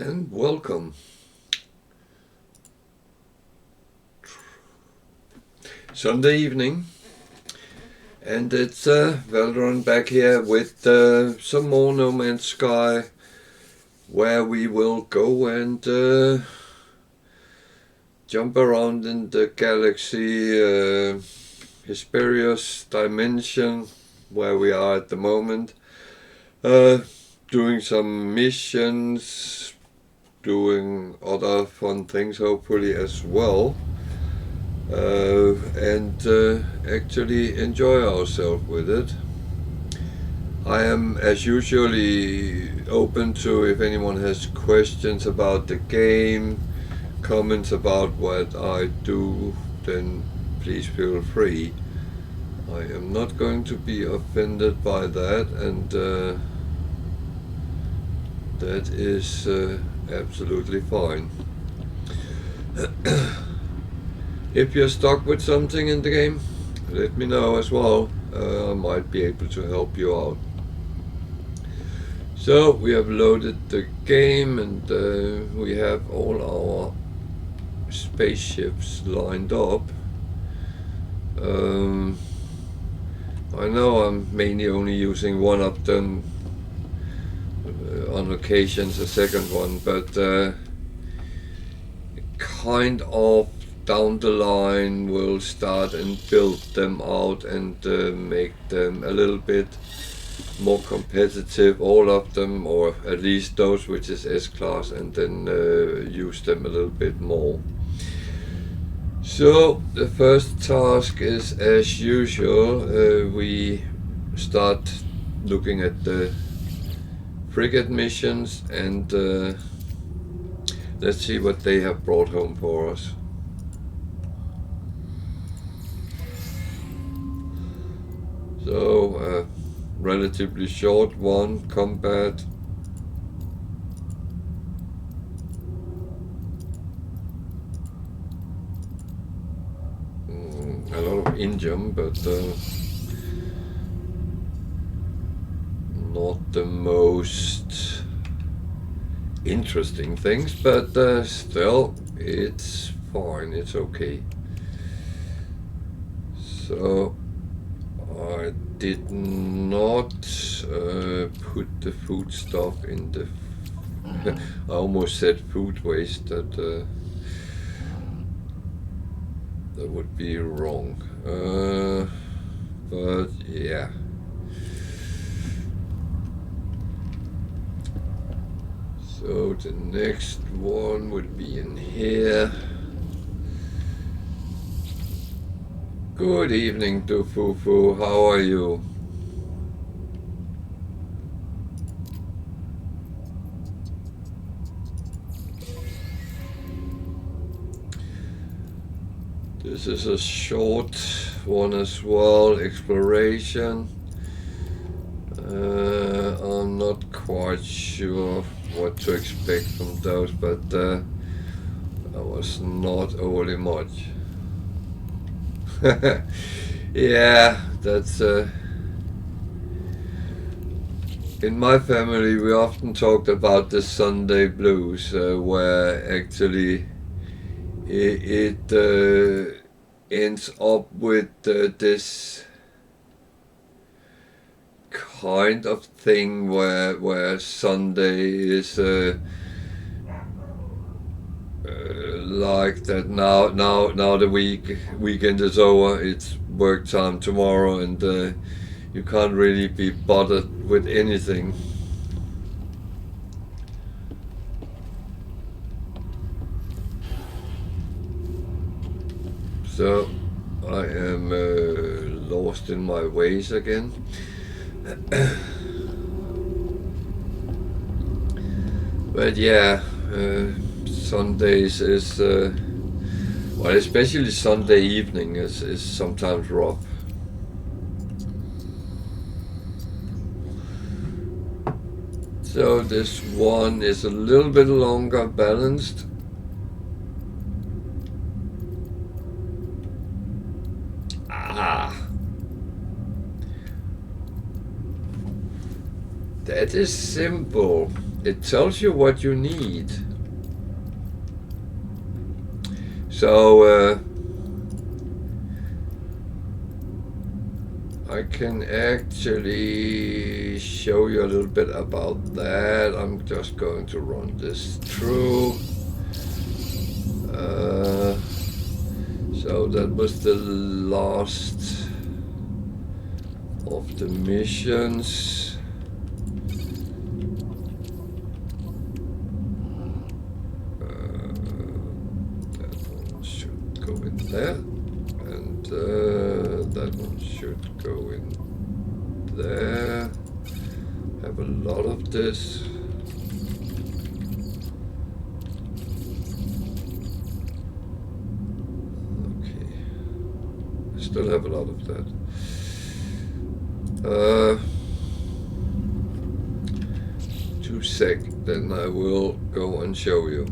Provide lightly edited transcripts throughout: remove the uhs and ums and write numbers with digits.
And welcome. Sunday evening, and it's Valorant back here with some more No Man's Sky, where we will go and jump around in the galaxy, Hesperius dimension, where we are at the moment, doing some missions, doing other fun things hopefully as well. And actually enjoy ourselves with it. I am, as usually, open to if anyone has questions about the game, comments about what I do, then please feel free. I am not going to be offended by that, and that is absolutely fine. If you're stuck with something in the game, let me know as well. I might be able to help you out. So we have loaded the game, and we have all our spaceships lined up. I know I'm mainly only using one of them, on occasions a second one, but kind of down the line we'll start and build them out and make them a little bit more competitive, all of them, or at least those which is S-class, and then use them a little bit more. So the first task is, as usual, we start looking at the frigate missions, and let's see what they have brought home for us. So, relatively short one, combat. A lot of Indian, but not the most interesting things, but still, it's fine, it's okay. So, I did not put the food stuff in the... I almost said food waste, that would be wrong. But yeah. So the next one would be in here. Good evening, Dufufu. How are you? This is a short one as well, exploration. I'm not quite sure what to expect from those, but that was not overly much. Yeah, that's in my family we often talked about the Sunday blues, where actually it ends up with this kind of thing where Sunday is like that. Now the weekend is over, it's work time tomorrow, and you can't really be bothered with anything. So I am lost in my ways again. But yeah, Sundays is, well, especially Sunday evening is sometimes rough. So this one is a little bit longer balanced. That is simple. it tells you what you need. So I can actually show you a little bit about that. I'm just going to run this through. So that was the last of the missions. That one should go in there, and that one should go in there. Have a lot of this. Still have a lot of that. 2 seconds, then I will go and show you.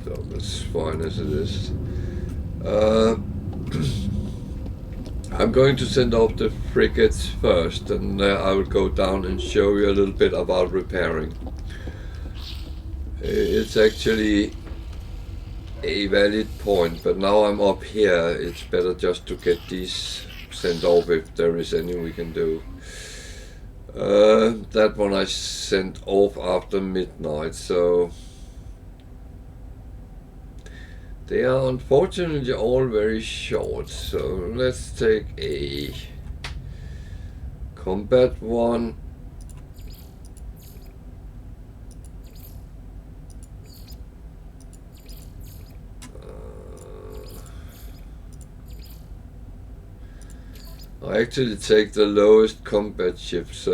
So that's fine as it is. I'm going to send off the frigates first, and I will go down and show you a little bit about repairing. It's actually a valid point, but now I'm up here, it's better just to get these sent off if there is any we can do. That one I sent off after midnight, so they are unfortunately all very short. So let's take a combat one. I actually take the lowest combat ships,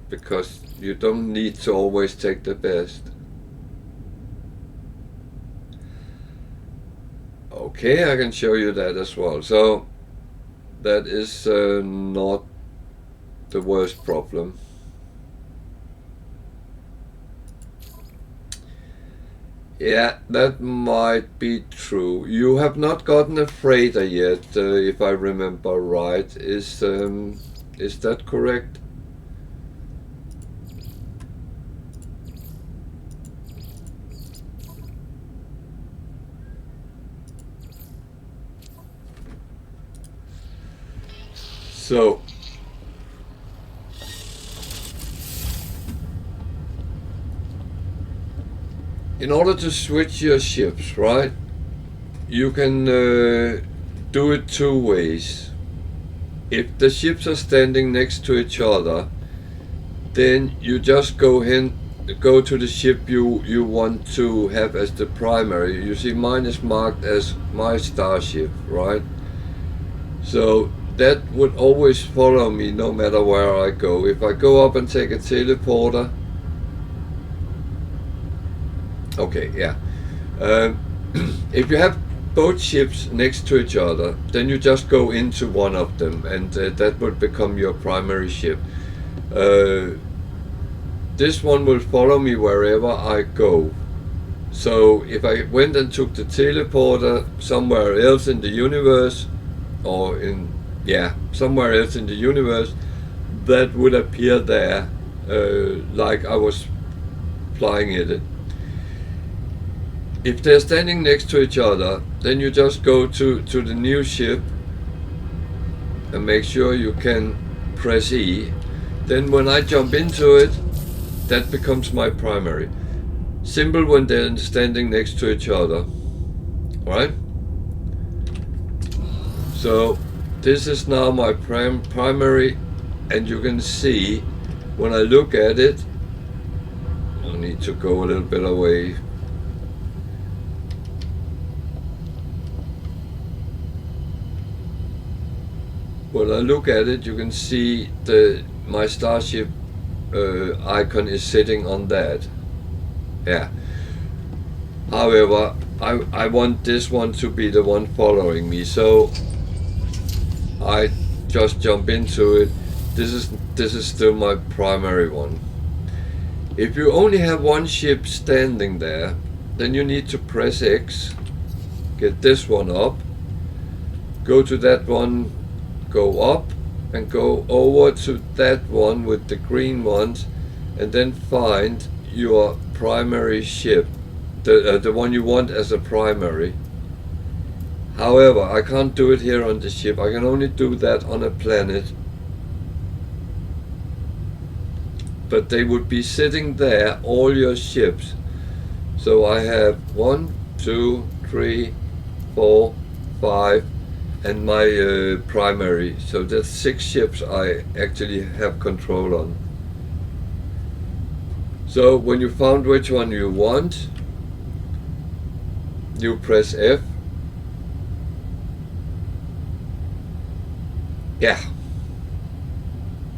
because you don't need to always take the best. Okay, I can show you that as well. So that is not the worst problem. Yeah, that might be true. You have not gotten a freighter yet, if I remember right. Is that correct? So in order to switch your ships, right, you can do it 2 ways. If the ships are standing next to each other, then you just go to the ship you want to have as the primary. You see mine is marked as my starship, right? So that would always follow me no matter where I go. If I go up and take a teleporter, okay, yeah. If you have both ships next to each other, then you just go into one of them, and that will become your primary ship. This one will follow me wherever I go. So if I went and took the teleporter somewhere else in the universe, or somewhere else in the universe, that would appear there, like I was flying it. If they're standing next to each other, then you just go to the new ship and make sure you can press E. Then when I jump into it, that becomes my primary. Simple when they're standing next to each other. Alright? So this is now my primary, and you can see when I look at it, I need to go a little bit away. When I look at it, you can see my starship icon is sitting on that. Yeah. However, I want this one to be the one following me, so I just jump into it, this is still my primary one. If you only have one ship standing there, then you need to press X, get this one up, go to that one, go up, and go over to that one with the green ones, and then find your primary ship, the one you want as a primary. However, I can't do it here on the ship. I can only do that on a planet. But they would be sitting there, all your ships. So I have 1, 2, 3, 4, 5, and my primary. So there's 6 ships I actually have control on. So when you found which one you want, you press F. Yeah.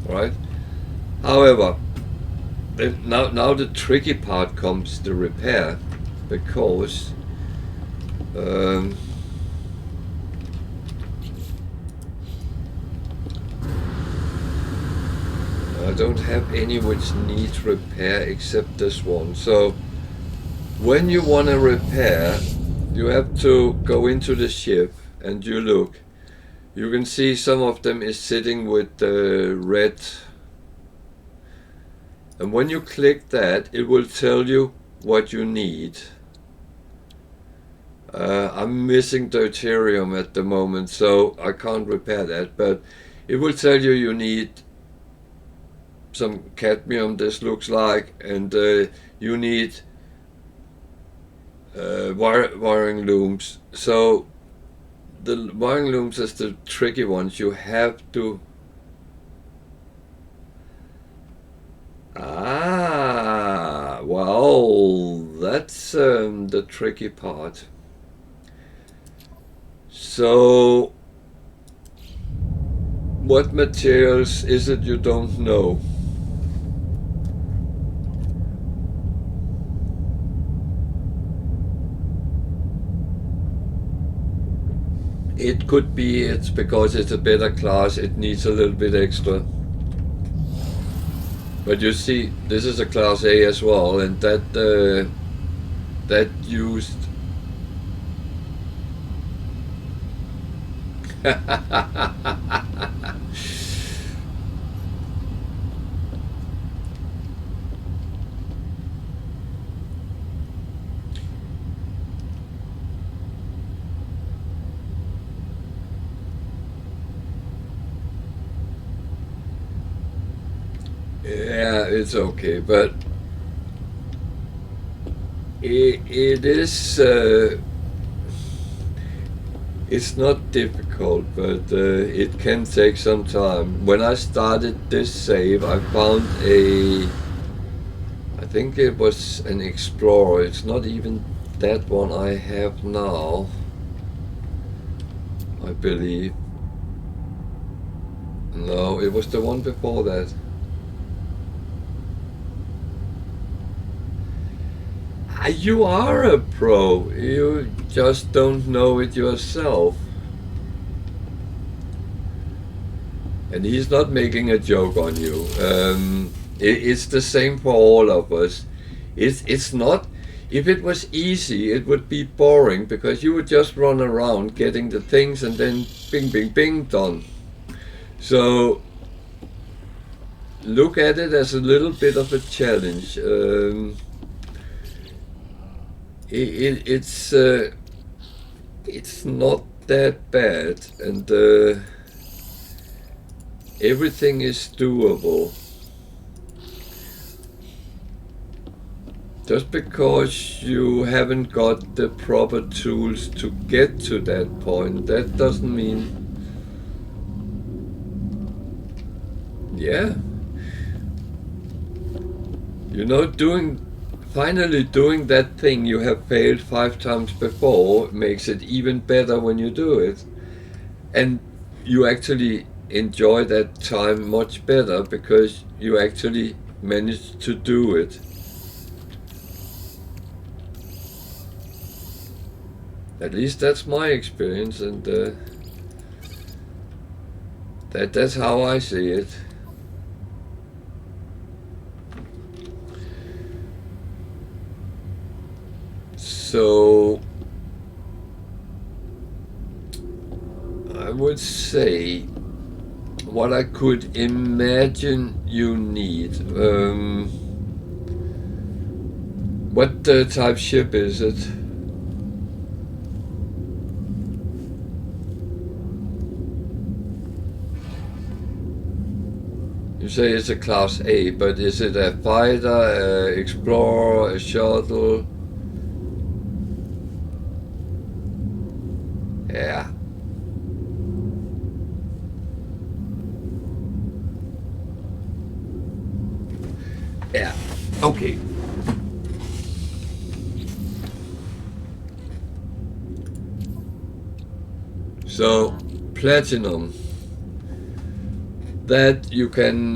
Right. However, now the tricky part comes, the repair, because I don't have any which needs repair except this one. So when you want to repair, you have to go into the ship and you look. You can see some of them is sitting with the red, and when you click that, it will tell you what you need. I'm missing deuterium at the moment, so I can't repair that, but it will tell you you need some cadmium, this looks like, and you need wiring looms. So the wiring looms is the tricky ones. You have to... well, that's the tricky part. So, what materials is it you don't know? It could be it's because it's a better class, it needs a little bit extra. But you see, this is a class A as well, and that used yeah, it's okay, but it is it's not difficult, but it can take some time. When I started this save, I found I think it was an Explorer. It's not even that one I have now, I believe. No, it was the one before that. You are a pro, you just don't know it yourself. And he's not making a joke on you. It's the same for all of us. It's not, if it was easy, it would be boring, because you would just run around getting the things and then bing, bing, bing, done. So look at it as a little bit of a challenge. It's not that bad, and everything is doable. Just because you haven't got the proper tools to get to that point, that doesn't mean... yeah. You know, finally doing that thing you have failed 5 times before makes it even better when you do it. And you actually enjoy that time much better because you actually managed to do it. At least that's my experience, and that's how I see it. So I would say what I could imagine you need. What type ship is it? You say it's a Class A, but is it a fighter, a explorer, a shuttle? Yeah. Yeah. Okay. So, platinum. That you can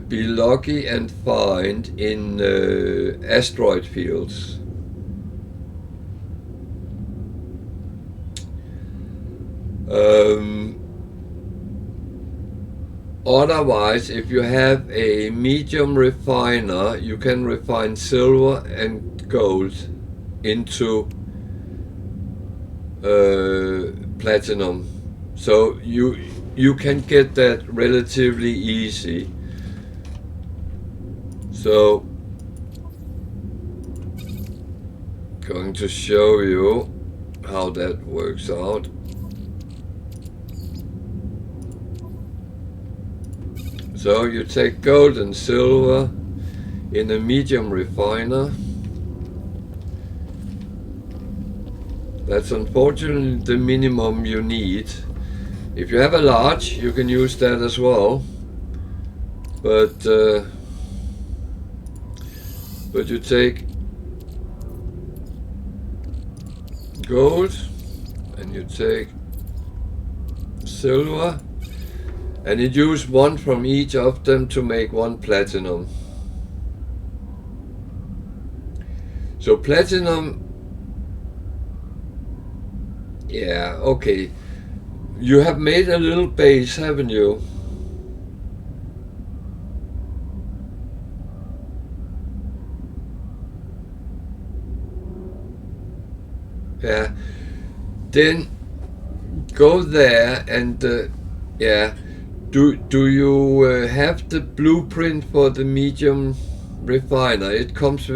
be lucky and find in asteroid fields. Otherwise, if you have a medium refiner, you can refine silver and gold into platinum. So you can get that relatively easy. So going to show you how that works out. So you take gold and silver in a medium refiner. That's unfortunately the minimum you need. If you have a large, you can use that as well. But you take gold and you take silver, and you use one from each of them to make one platinum. So platinum, yeah, okay. You have made a little base, haven't you? Yeah. Then go there and yeah. Do you have the blueprint for the medium refiner? It comes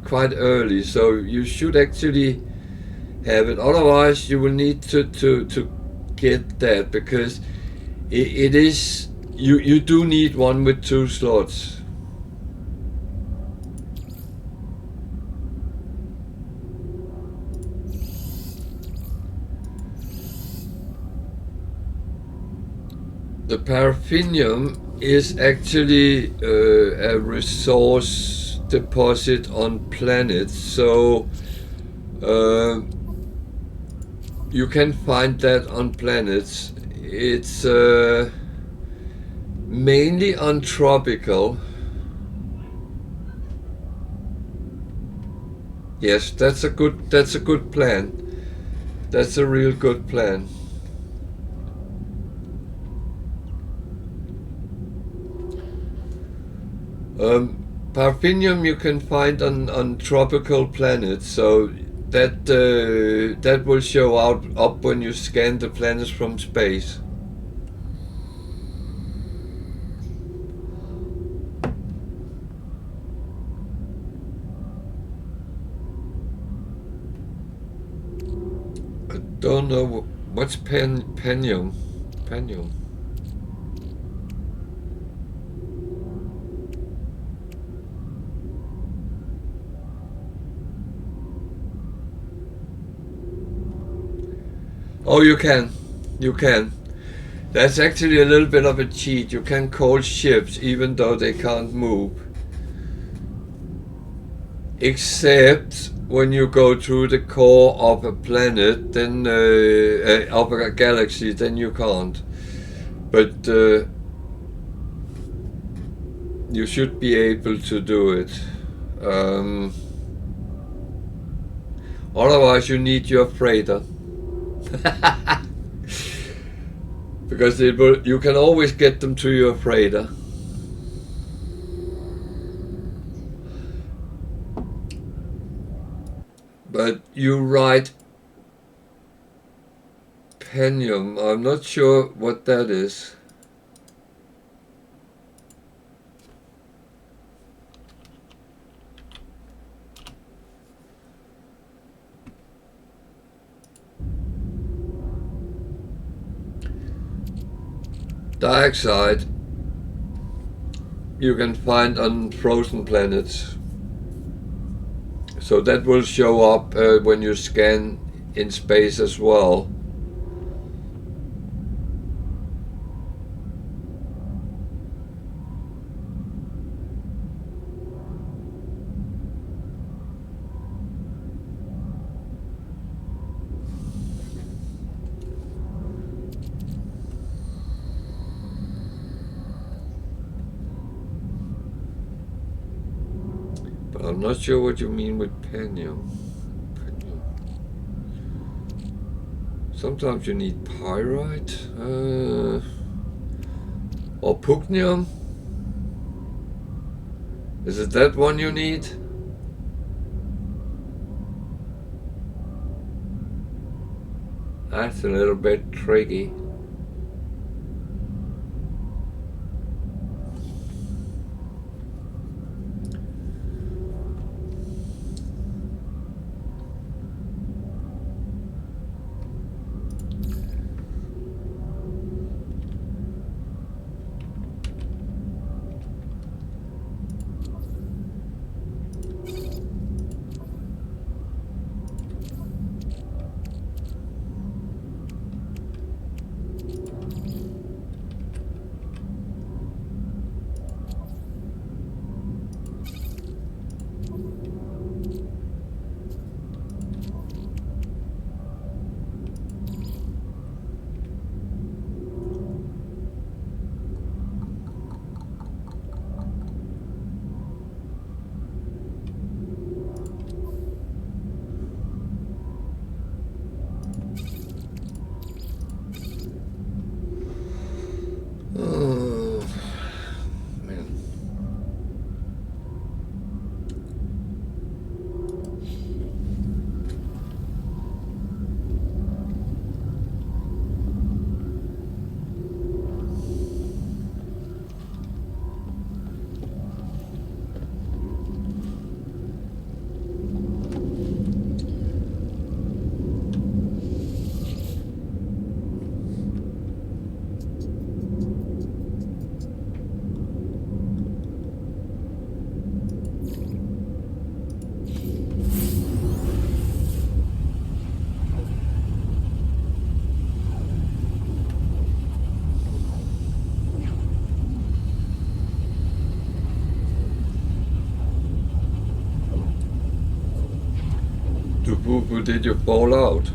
quite early, so you should actually have it. Otherwise, you will need to get that, because it is you do need one with 2 slots. The paraffinium is actually a resource deposit on planets, so you can find that on planets. It's mainly on tropical. Yes, that's a good plan. That's a real good plan. Paraffinium you can find on tropical planets, so that will show up when you scan the planets from space. I don't know what's penium. Oh, you can. That's actually a little bit of a cheat. You can call ships even though they can't move. Except when you go through the core of a planet, then of a galaxy, then you can't. But you should be able to do it. Otherwise, you need your freighter. Because you can always get them to your freighter. But you write Penium. I'm not sure what that is. Dioxide you can find on frozen planets. So that will show up when you scan in space as well. But I'm not sure what you mean with Penium. Sometimes you need pyrite or Pugnium. Is it that one you need? That's a little bit tricky. Oh, man. Who did you fall out?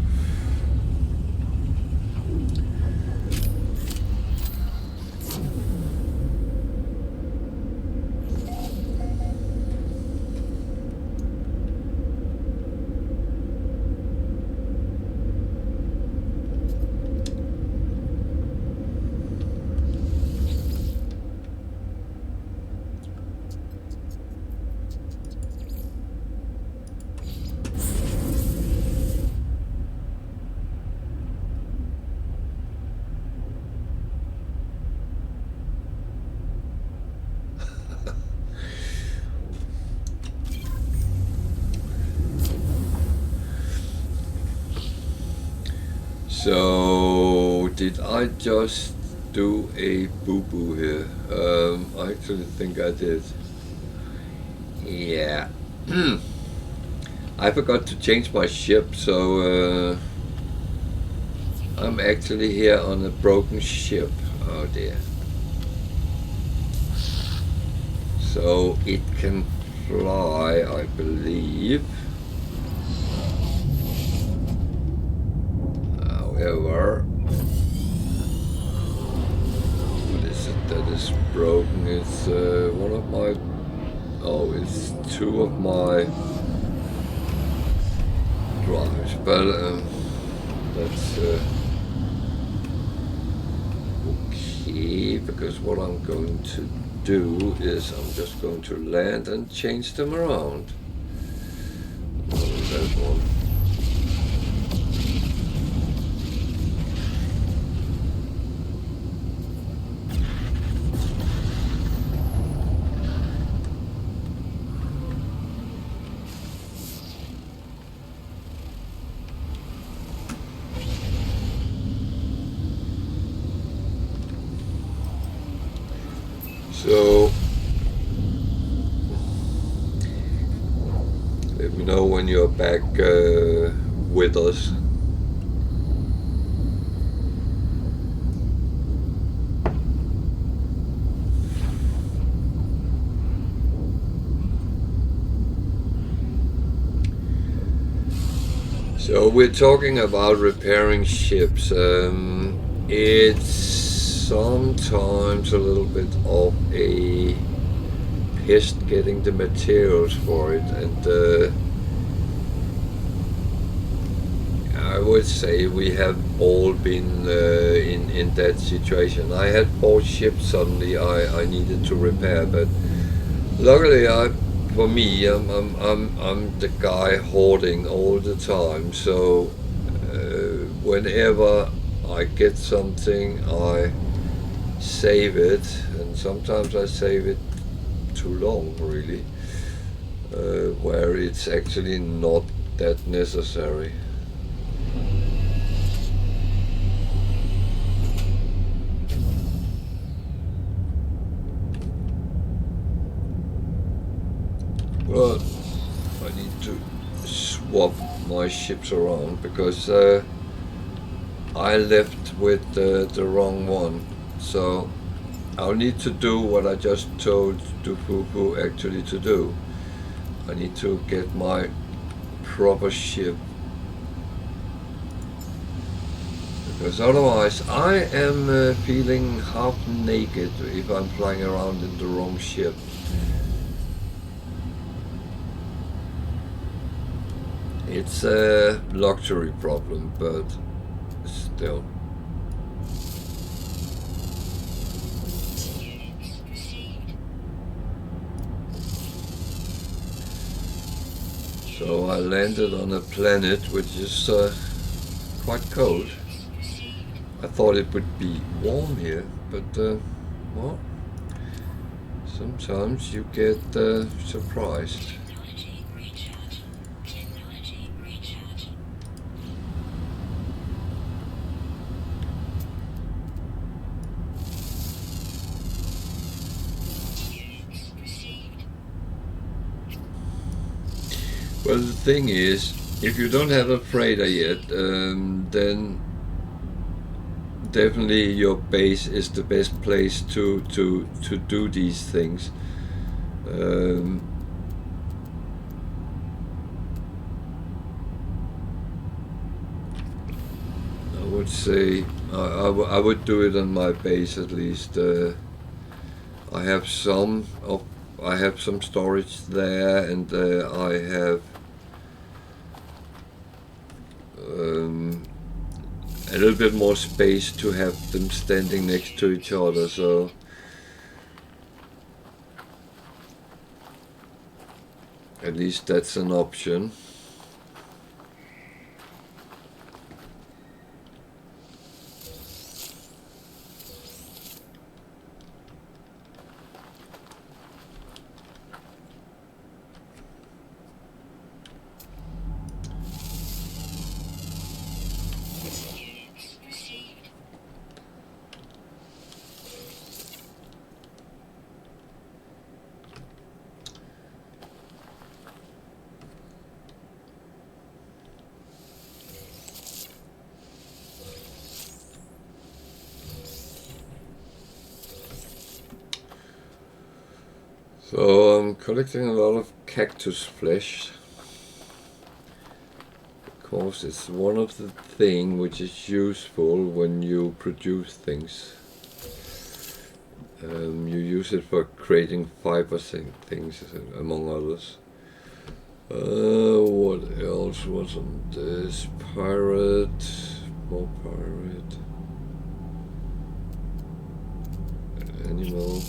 So, did I just do a boo-boo here? I actually think I did. Yeah. I forgot to change my ship, so I'm actually here on a broken ship. Oh dear. So it can fly, I believe. However, what is it that is broken? It's one of my... Oh, it's two of my drives, but that's okay, because what I'm going to do is I'm just going to land and change them around. that one. So let me know when you're back with us. So we're talking about repairing ships. It's sometimes a little bit of a pest getting the materials for it, and I would say we have all been in that situation. I had bought ships suddenly I needed to repair, but luckily for me, I'm the guy hoarding all the time. So whenever I get something, I save it, and sometimes I save it too long, really, where it's actually not that necessary. Well, I need to swap my ships around because I left with the wrong one. So I'll need to do what I just told Dufufu actually to do. I need to get my proper ship, because otherwise I am feeling half naked if I'm flying around in the wrong ship. It's a luxury problem, but still. So I landed on a planet which is quite cold. I thought it would be warm here, but well, sometimes you get surprised. Well, the thing is, if you don't have a freighter yet, then definitely your base is the best place to do these things. I would say I would do it on my base at least. I have some storage there, and I have a little bit more space to have them standing next to each other, so at least that's an option. So I'm collecting a lot of cactus flesh, because it's one of the things which is useful when you produce things. You use it for creating fibers and things, among others. What else was on this? Pirate, more pirate, animal.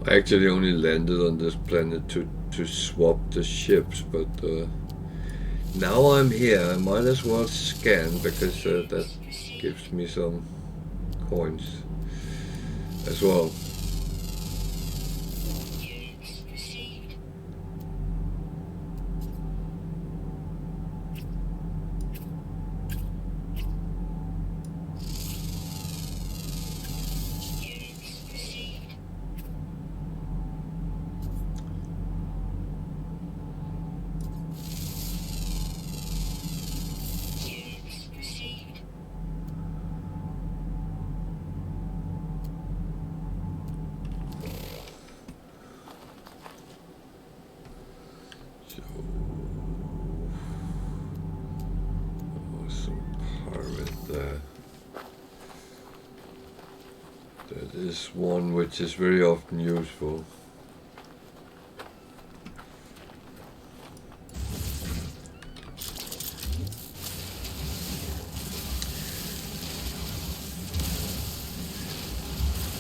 I actually only landed on this planet to swap the ships, but now I'm here. I might as well scan because that gives me some coins as well. That is one which is very often useful.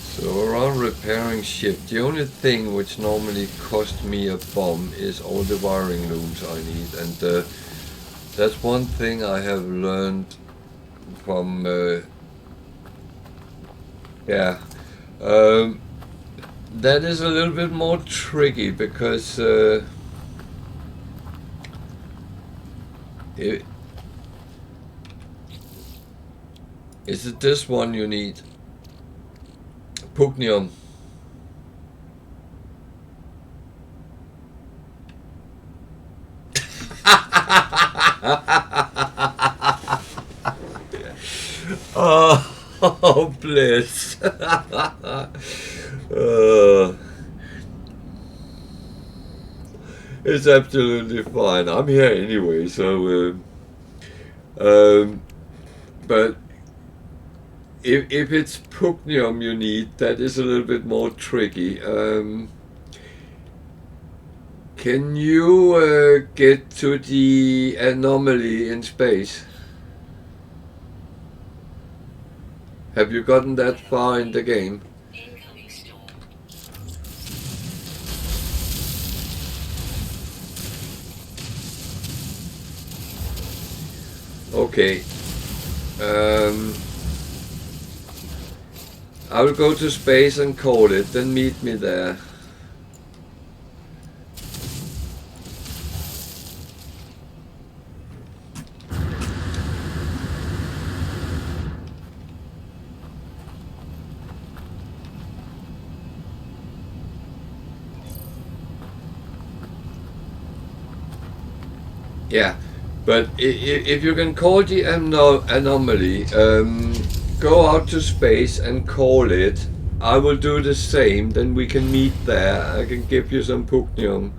So around repairing ship, the only thing which normally cost me a bomb is all the wiring looms I need, and that's one thing I have learned from that is a little bit more tricky because is it this one you need? Pugnium. Oh, bliss. It's absolutely fine. I'm here anyway, so but if it's pugnium you need, that is a little bit more tricky. Can you get to the anomaly in space? Have you gotten that far in the game? Okay. I will go to space and call it, then meet me there. Yeah, but if you can call the anomaly, go out to space and call it. I will do the same, then we can meet there. I can give you some pugnium,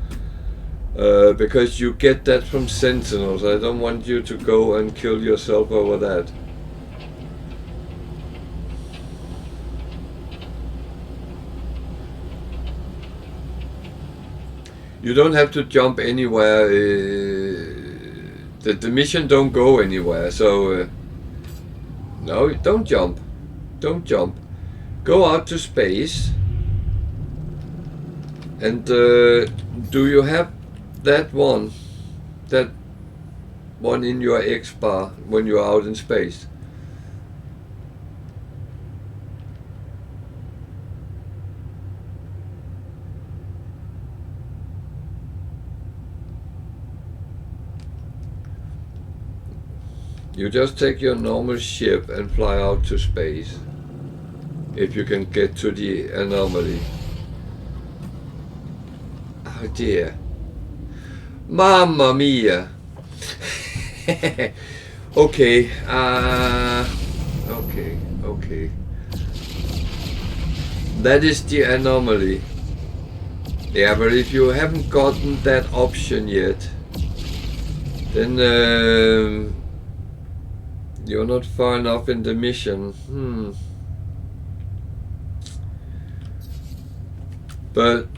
because you get that from Sentinels. I don't want you to go and kill yourself over that. You don't have to jump anywhere. The mission don't go anywhere, so no, don't jump. Don't jump. Go out to space. And do you have that one? That one in your X bar when you're out in space? You just take your normal ship and fly out to space. If you can get to the anomaly. Oh dear. Mamma mia. Okay. Okay. That is the anomaly. Yeah, but if you haven't gotten that option yet, then you're not far enough in the mission. But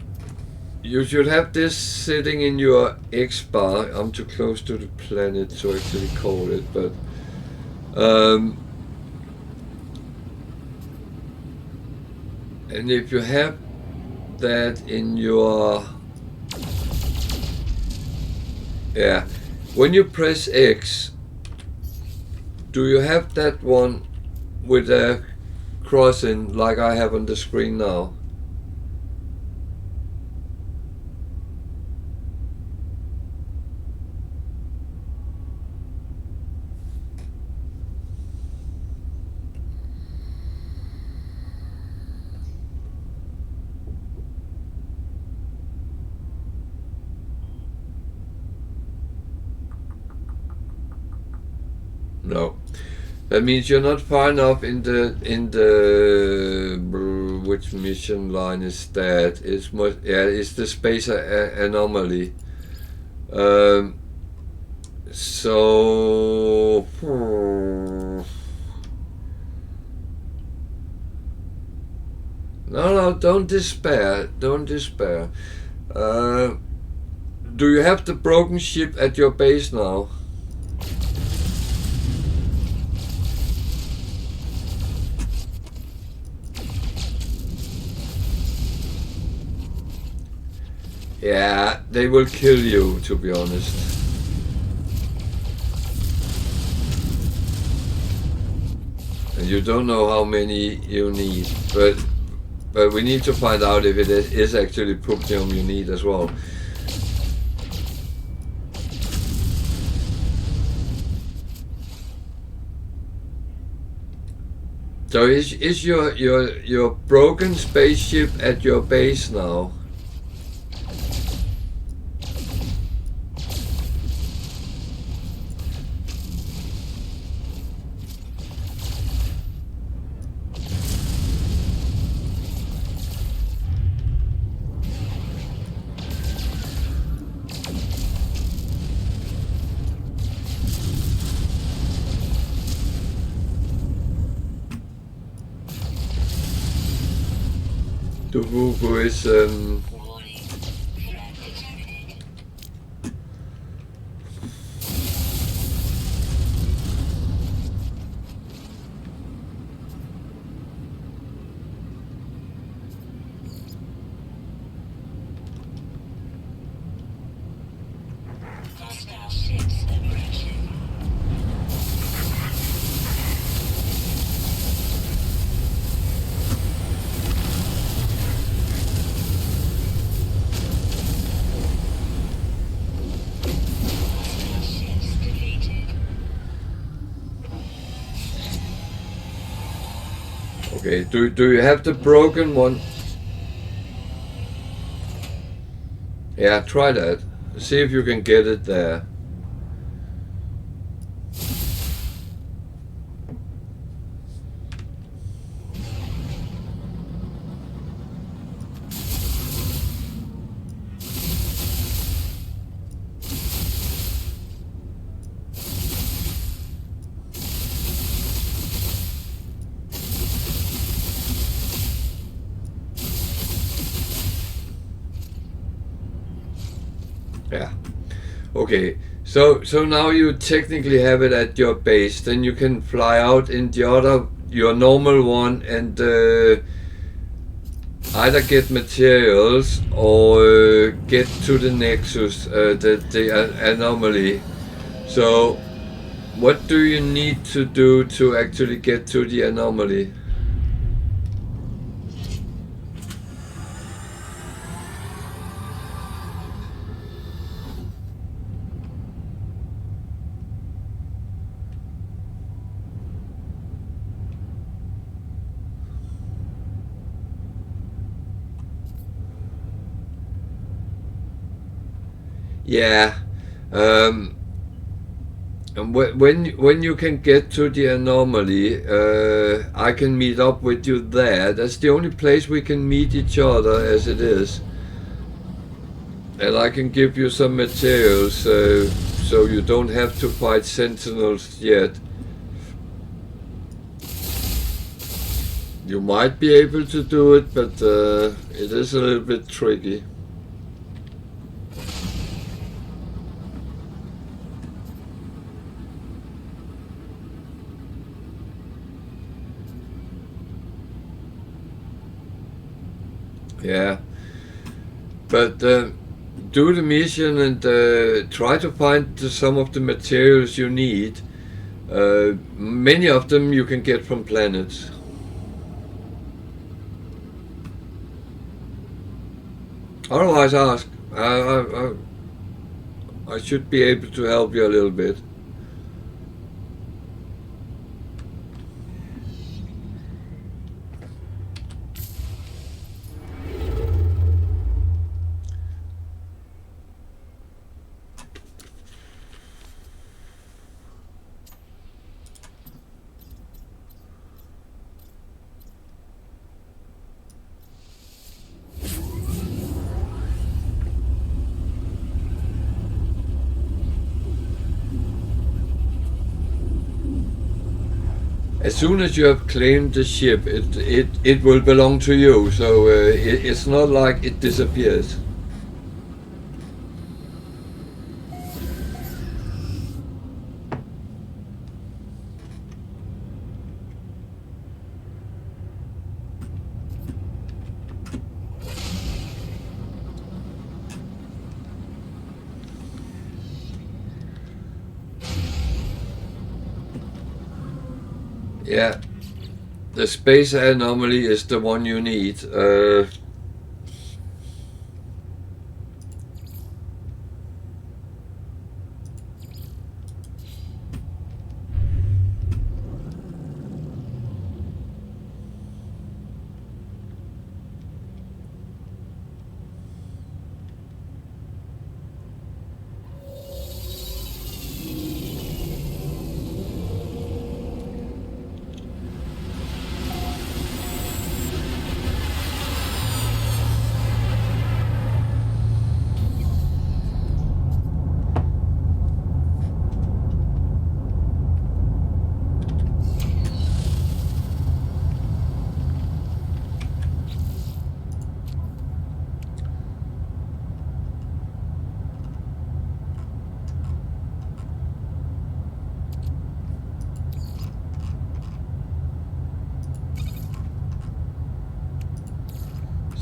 you should have this sitting in your X bar. I'm too close to the planet to actually call it, but and if you have that in your... Yeah, when you press X, do you have that one with a cross in like I have on the screen now? No. That means you're not far enough in the which mission line is that? It's much, yeah, it's the space anomaly. So no, don't despair. Don't despair. Do you have the broken ship at your base now? Yeah, they will kill you, to be honest. And you don't know how many you need, but we need to find out if it is actually proptium you need as well. So is your broken spaceship at your base now? The Vugu is okay. Do you have the broken one? Yeah, try that. See if you can get it there. Yeah. Okay. So now you technically have it at your base. Then you can fly out in your normal one, and either get materials or get to the nexus, the anomaly. So what do you need to do to actually get to the anomaly? Yeah. And when you can get to the anomaly, I can meet up with you there. That's the only place we can meet each other as it is. And I can give you some materials, so you don't have to fight sentinels yet. You might be able to do it, but it is a little bit tricky. Yeah, But do the mission and try to find some of the materials you need. Many of them you can get from planets. Otherwise, ask. I should be able to help you a little bit. As soon as you have claimed the ship, it will belong to you, so it's not like it disappears. Yeah, the space anomaly is the one you need.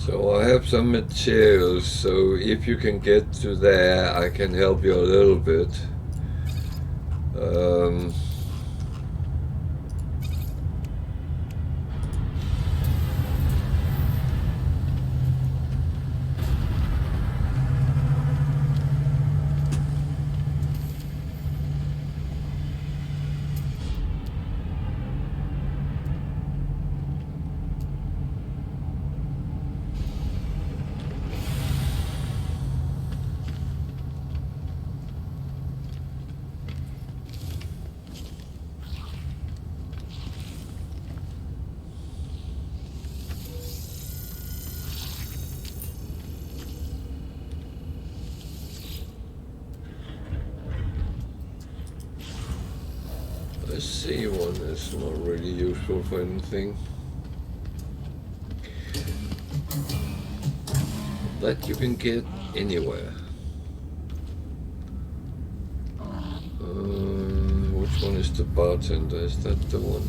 So I have some materials, so if you can get to there, I can help you a little bit. The C one is not really useful for anything. That you can get anywhere. Which one is the bartender? Is that the one?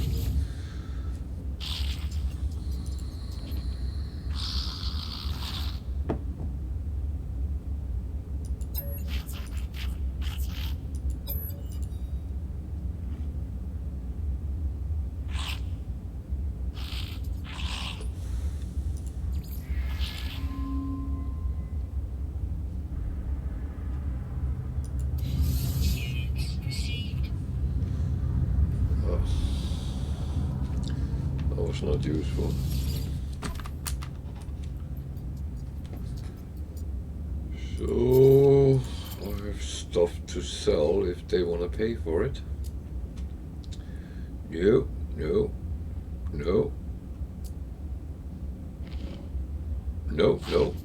Not useful. So I have stuff to sell if they want to pay for it. No, no, no, no, no,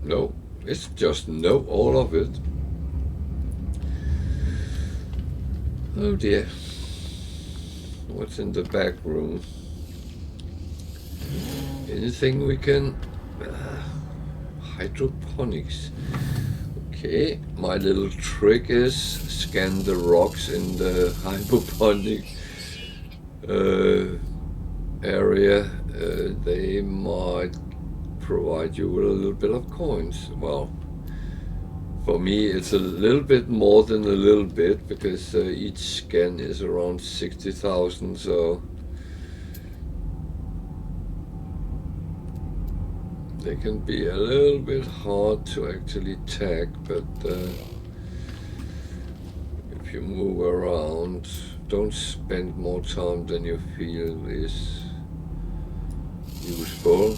no. It's just no, all of it. Oh dear. What's in the back room? Anything we can... hydroponics. Okay, my little trick is scan the rocks in the hydroponic area. They might provide you with a little bit of coins. Well, for me it's a little bit more than a little bit, because each scan is around 60,000, so they can be a little bit hard to actually tag, but if you move around, don't spend more time than you feel is useful.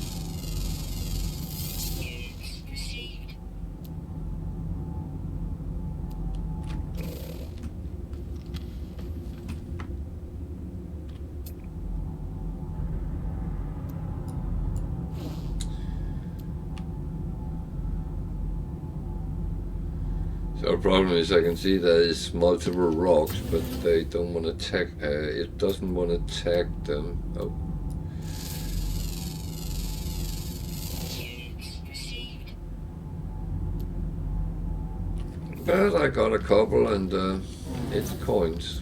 So the problem is, I can see there is multiple rocks, but they don't want to tag. It doesn't want to tag them. Oh. But I got a couple, and it's coins.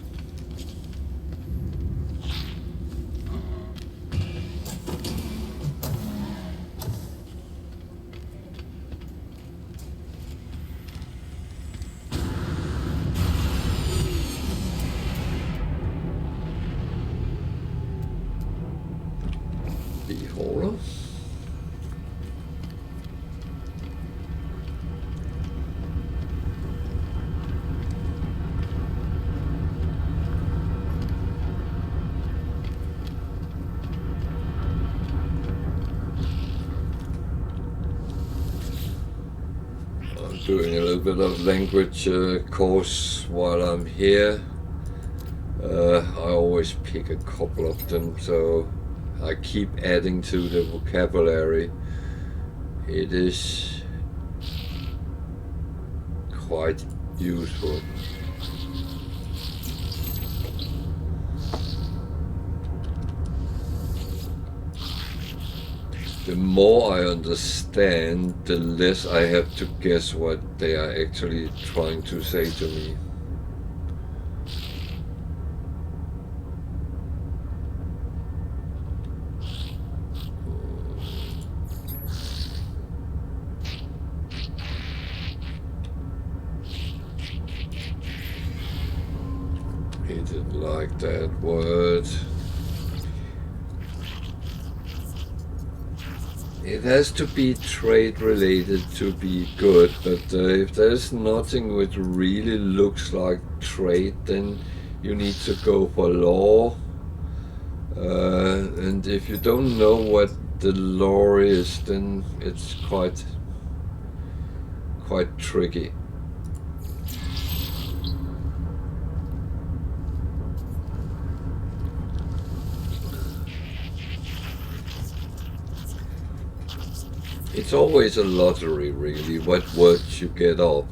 Beholder. Doing a little bit of language course while I'm here. I always pick a couple of them, so I keep adding to the vocabulary. It is quite useful. The more I understand, the less I have to guess what they are actually trying to say to me. He didn't like that word. It has to be trade related to be good, but if there's nothing which really looks like trade, then you need to go for law. And if you don't know what the law is, then it's quite tricky. It's always a lottery, really, what words you get up.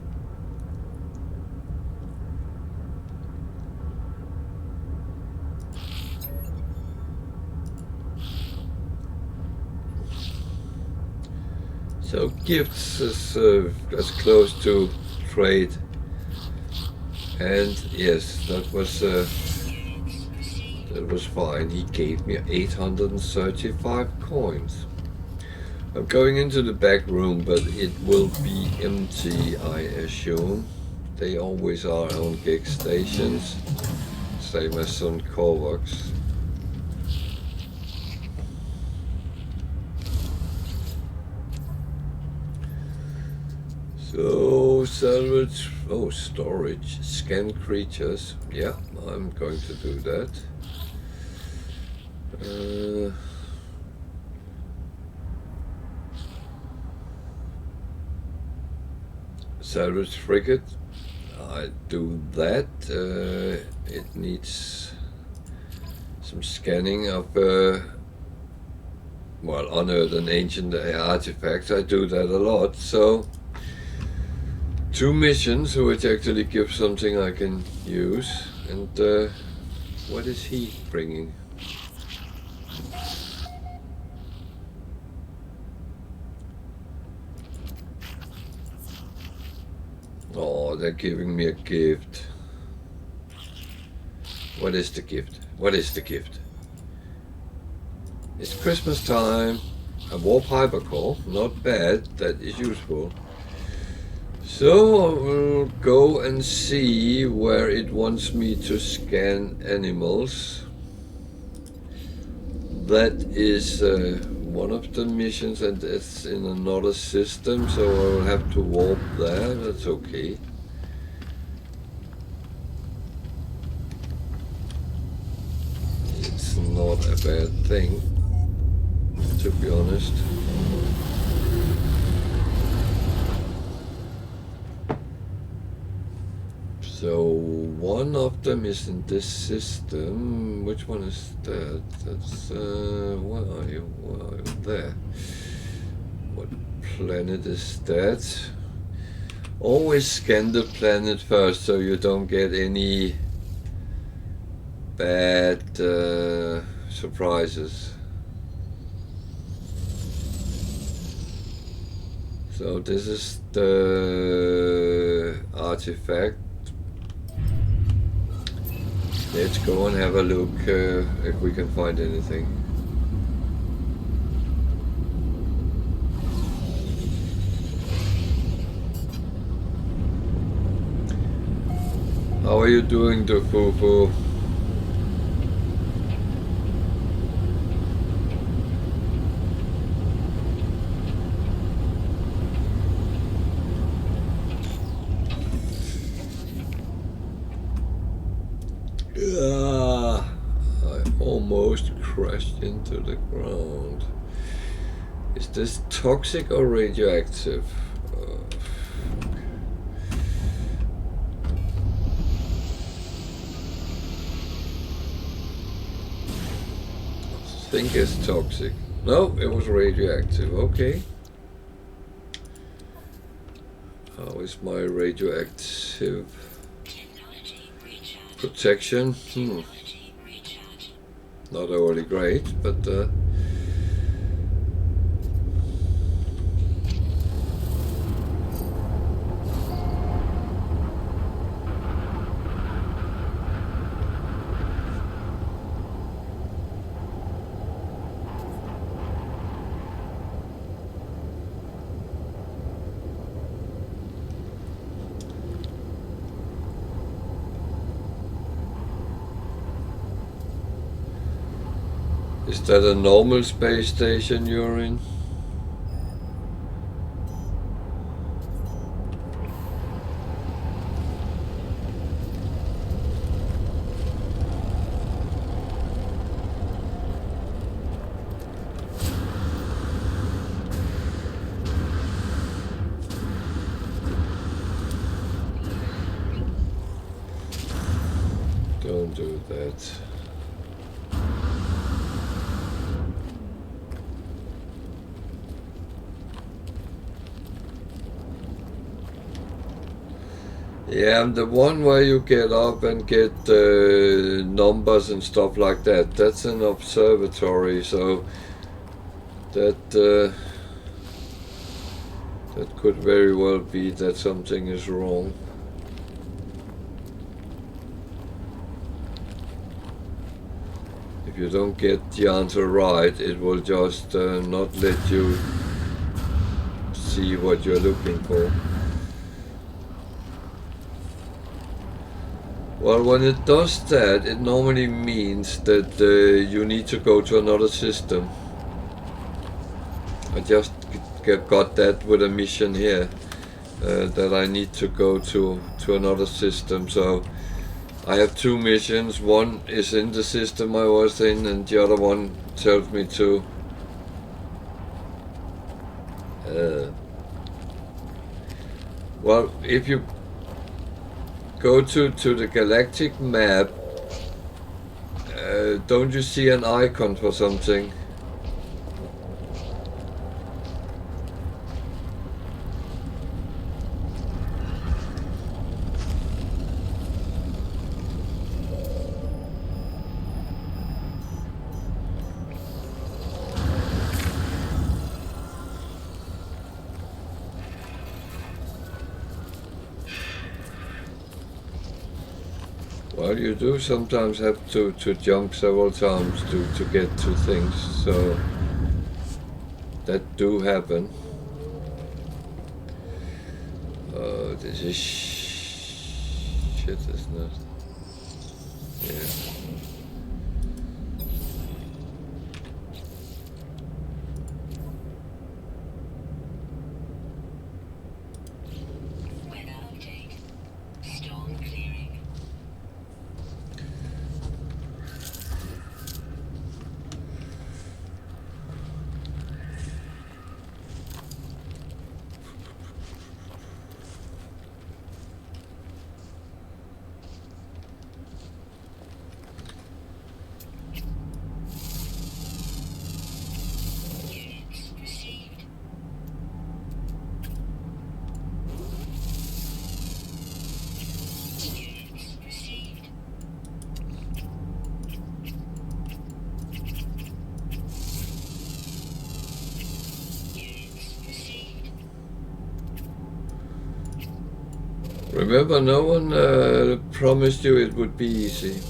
So gifts is as close to trade, and yes, that was fine. He gave me 835 coins. I'm going into the back room, but it will be empty, I assume. They always are on gig stations, same as some Kovacs. So, salvage, storage, scan creatures. Yeah, I'm going to do that. Salvage frigate, I do that. It needs some scanning of unearthed and ancient artifacts. I do that a lot, so 2 missions which actually give something I can use. And what is he bringing? Oh, they're giving me a gift. What is the gift? What is the gift? It's Christmas time. A warp hypercore, not bad, that is useful. So I will go and see where it wants me to scan animals. That is one of the missions, and it's in another system, so I will have to warp there. That's okay. It's not a bad thing, to be honest. So one of them is in this system. Which one is that? That's where are you? Where are you? There. What planet is that? Always scan the planet first so you don't get any bad surprises. So this is the artifact. Let's go and have a look if we can find anything. How are you doing, the Fufu? I almost crashed into the ground. Is this toxic or radioactive? I think it's toxic. No, it was radioactive. Okay. How is my radioactive protection? Not overly great, but is that a normal space station you're in? Don't do that. Yeah, the one where you get up and get numbers and stuff like that, that's an observatory, so that that could very well be that something is wrong. If you don't get the answer right, it will just not let you see what you're looking for. Well, when it does that, it normally means that you need to go to another system. I just got that with a mission here, that I need to go to another system. So I have two missions. One is in the system I was in, and the other one tells me to well, if you go to the galactic map, don't you see an icon for something? Well, you do sometimes have to jump several times to get to things, so that do happen. This is shit, isn't it? Yeah. Remember, no one promised you it would be easy.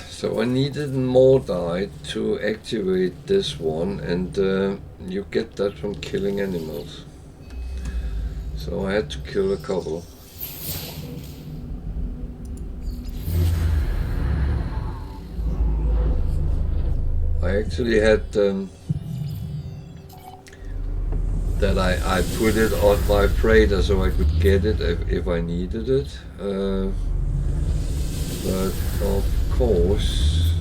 So I needed more dye to activate this one, and you get that from killing animals. So I had to kill a couple. I actually had that I put it on my freighter so I could get it if I needed it. But of course,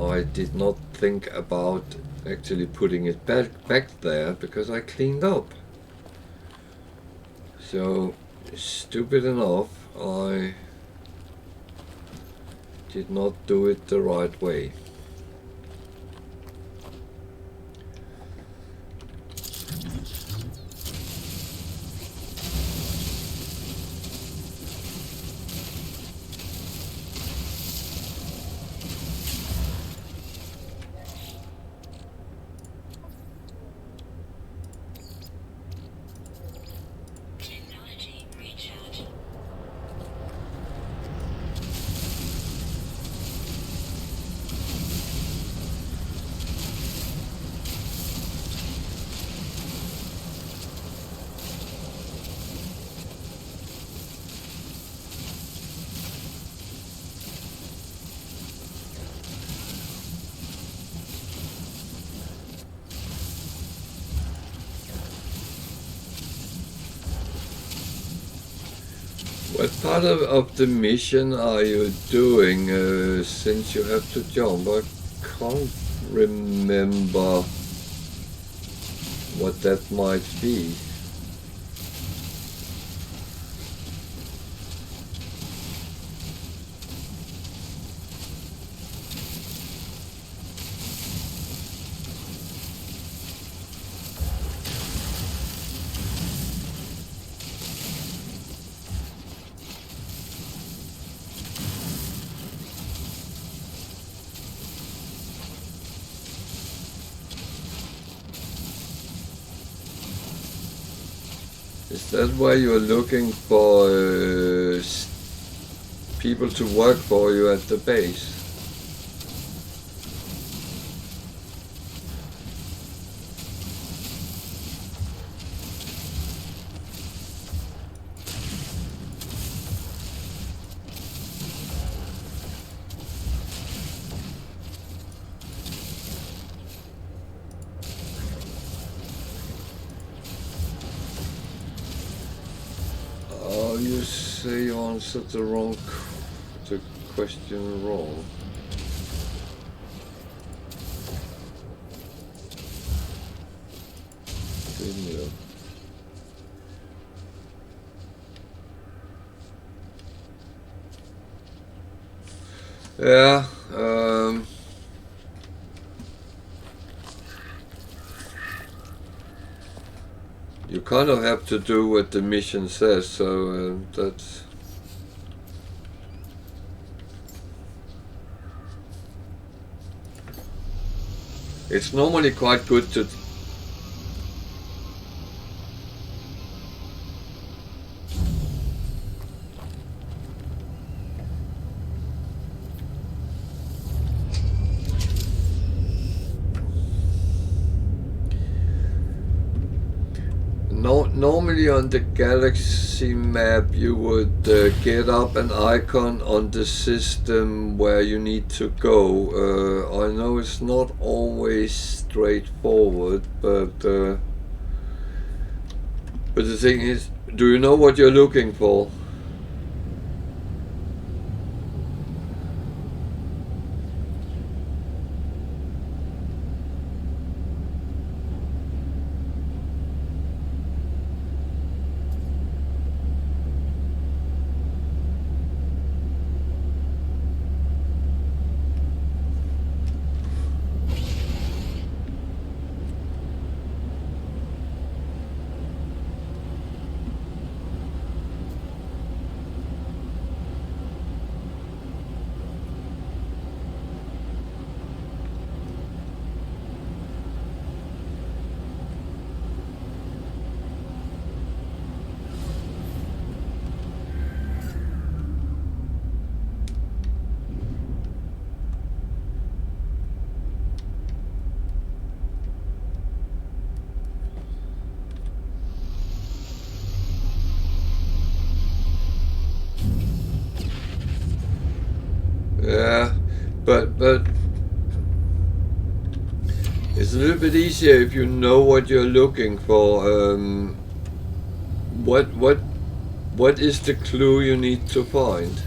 I did not think about actually putting it back there because I cleaned up. So, stupid enough, I did not do it the right way. What part of the mission are you doing since you have to jump? I can't remember what that might be. Is that why you're looking for people to work for you at the base? You say you answered the question wrong. Didn't you? Yeah. You kind of have to do what the mission says, so that's... It's normally quite good to... Normally on the galaxy map you would get up an icon on the system where you need to go. I know it's not always straightforward, but the thing is, do you know what you're looking for? Yeah, but it's a little bit easier if you know what you're looking for. What is the clue you need to find?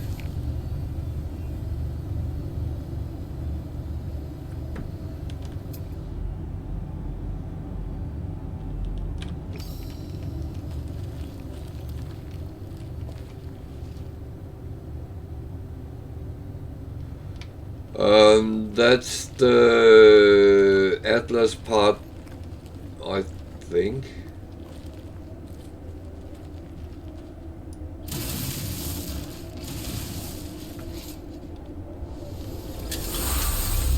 That's the Atlas part, I think.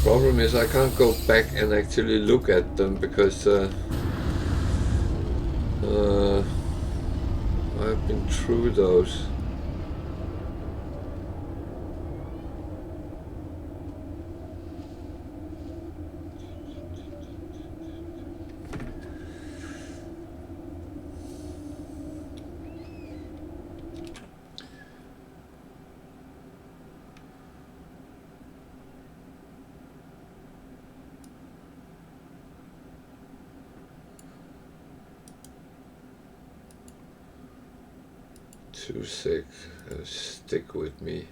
Problem is I can't go back and actually look at them because I've been through those. Too sick. Stick with me.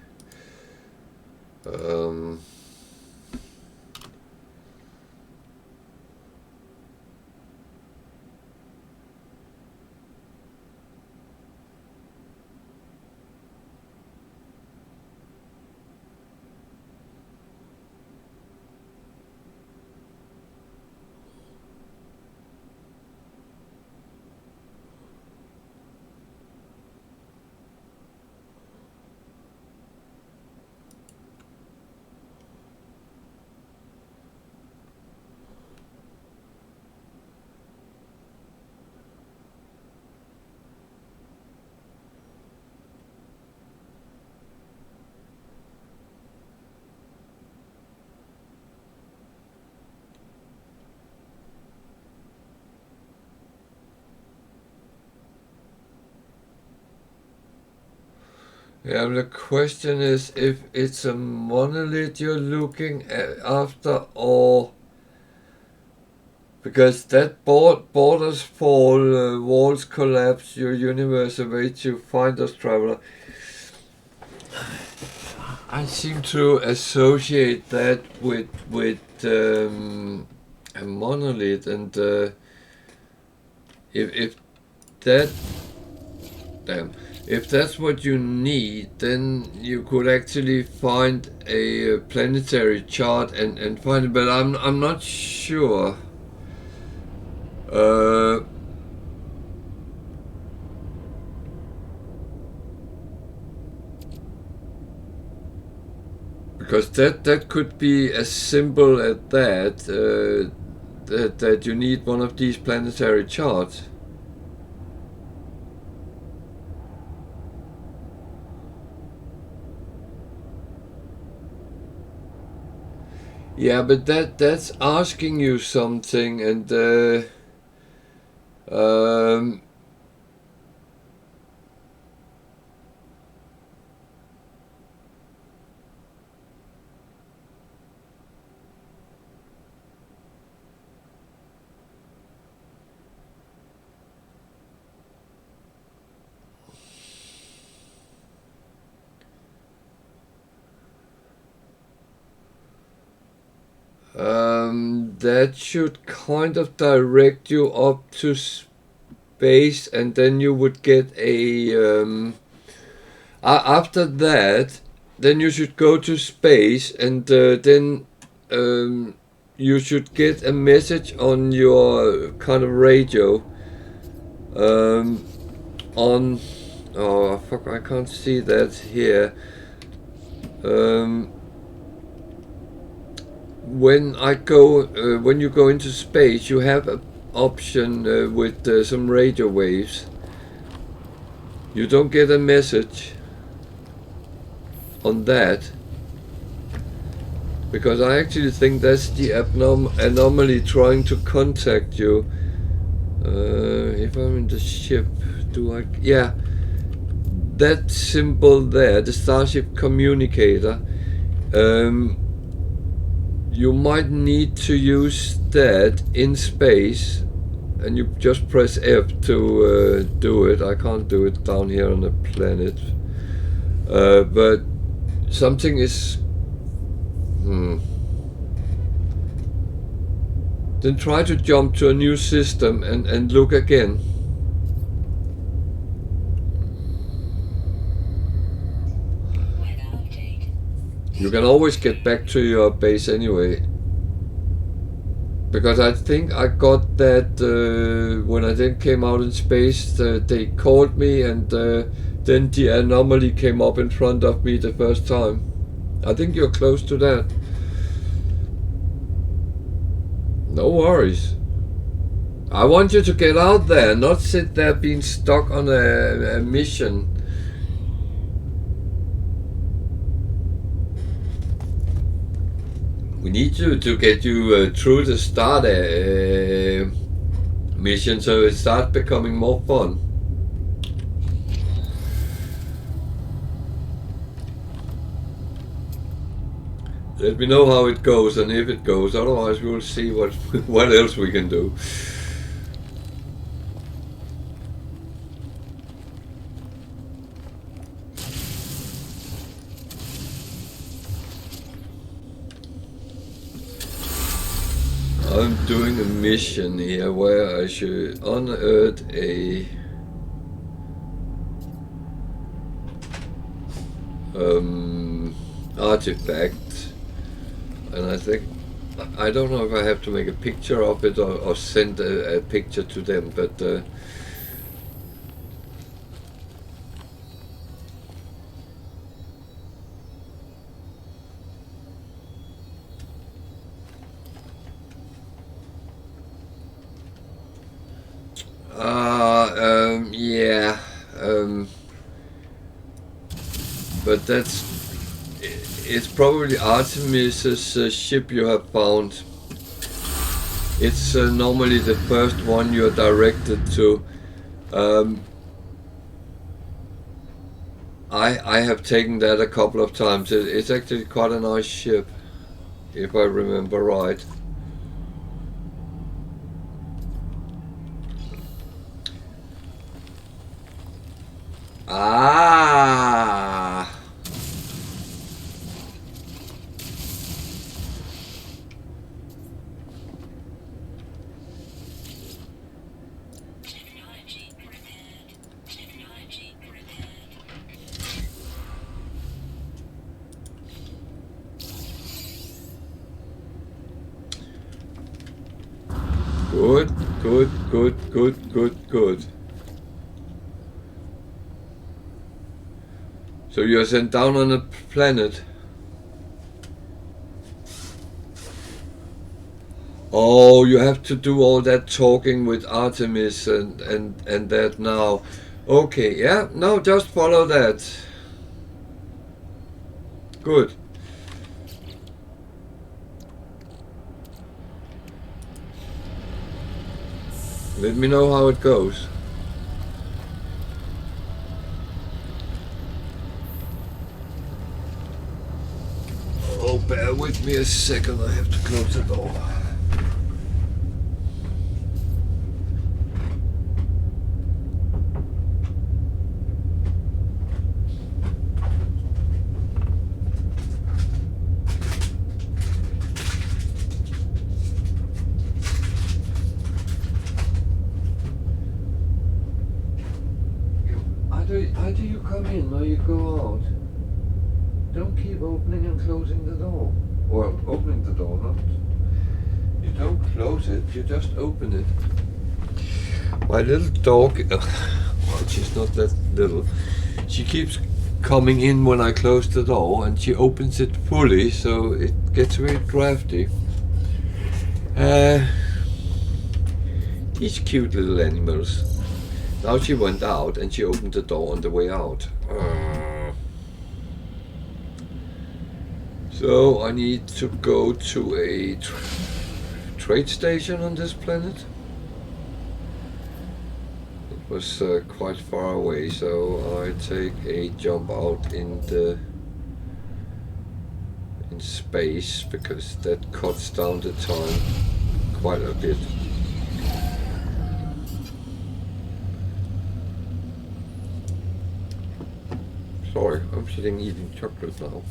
Yeah, the question is if it's a monolith you're looking after, or because that borders fall, walls collapse, your universe awaits you, find us, traveler. I seem to associate that with a monolith, and if that damn. if that's what you need, then you could actually find a planetary chart and find it. But I'm not sure. Because that could be as simple as that you need one of these planetary charts. Yeah, but that's asking you something, and that should kind of direct you up to space, and then you would get a after that, then you should go to space, and then you should get a message on your kind of radio on, oh fuck, I can't see that here. When you go into space, you have an option with some radio waves. You don't get a message on that, because I actually think that's the anomaly trying to contact you. If I'm in the ship, yeah, that symbol there, the Starship communicator, you might need to use that in space, and you just press F to do it. I can't do it down here on the planet, but something is... Then try to jump to a new system and look again. You can always get back to your base anyway. Because I think I got that when I then came out in space, they called me, and then the anomaly came up in front of me the first time. I think you're close to that. No worries. I want you to get out there, not sit there being stuck on a mission. We need to get you through the start mission, so it starts becoming more fun. Let me know how it goes and if it goes, otherwise we'll see what else we can do. I'm doing a mission here where I should unearth a artifact, and I think, I don't know if I have to make a picture of it or send a picture to them, but yeah, but it's probably Artemis's ship you have found. It's normally the first one you're directed to. I have taken that a couple of times. It's actually quite a nice ship, if I remember right. Ah! Good, good, good, good, good, good. So you're sent down on a planet. Oh, you have to do all that talking with Artemis and that now. Okay, yeah, no, just follow that. Good. Let me know how it goes. Oh, bear with me a second, I have to close the door. Either you come in or you go out. Don't keep opening and closing the door. Well, opening the door, not. You don't close it, you just open it. My little dog, well, she's not that little. She keeps coming in when I close the door and she opens it fully, so it gets very drafty. These cute little animals. Now she went out and she opened the door on the way out. So I need to go to a trade station on this planet. It was quite far away, so I take a jump out in space because that cuts down the time quite a bit. Sorry, I'm sitting eating chocolate now.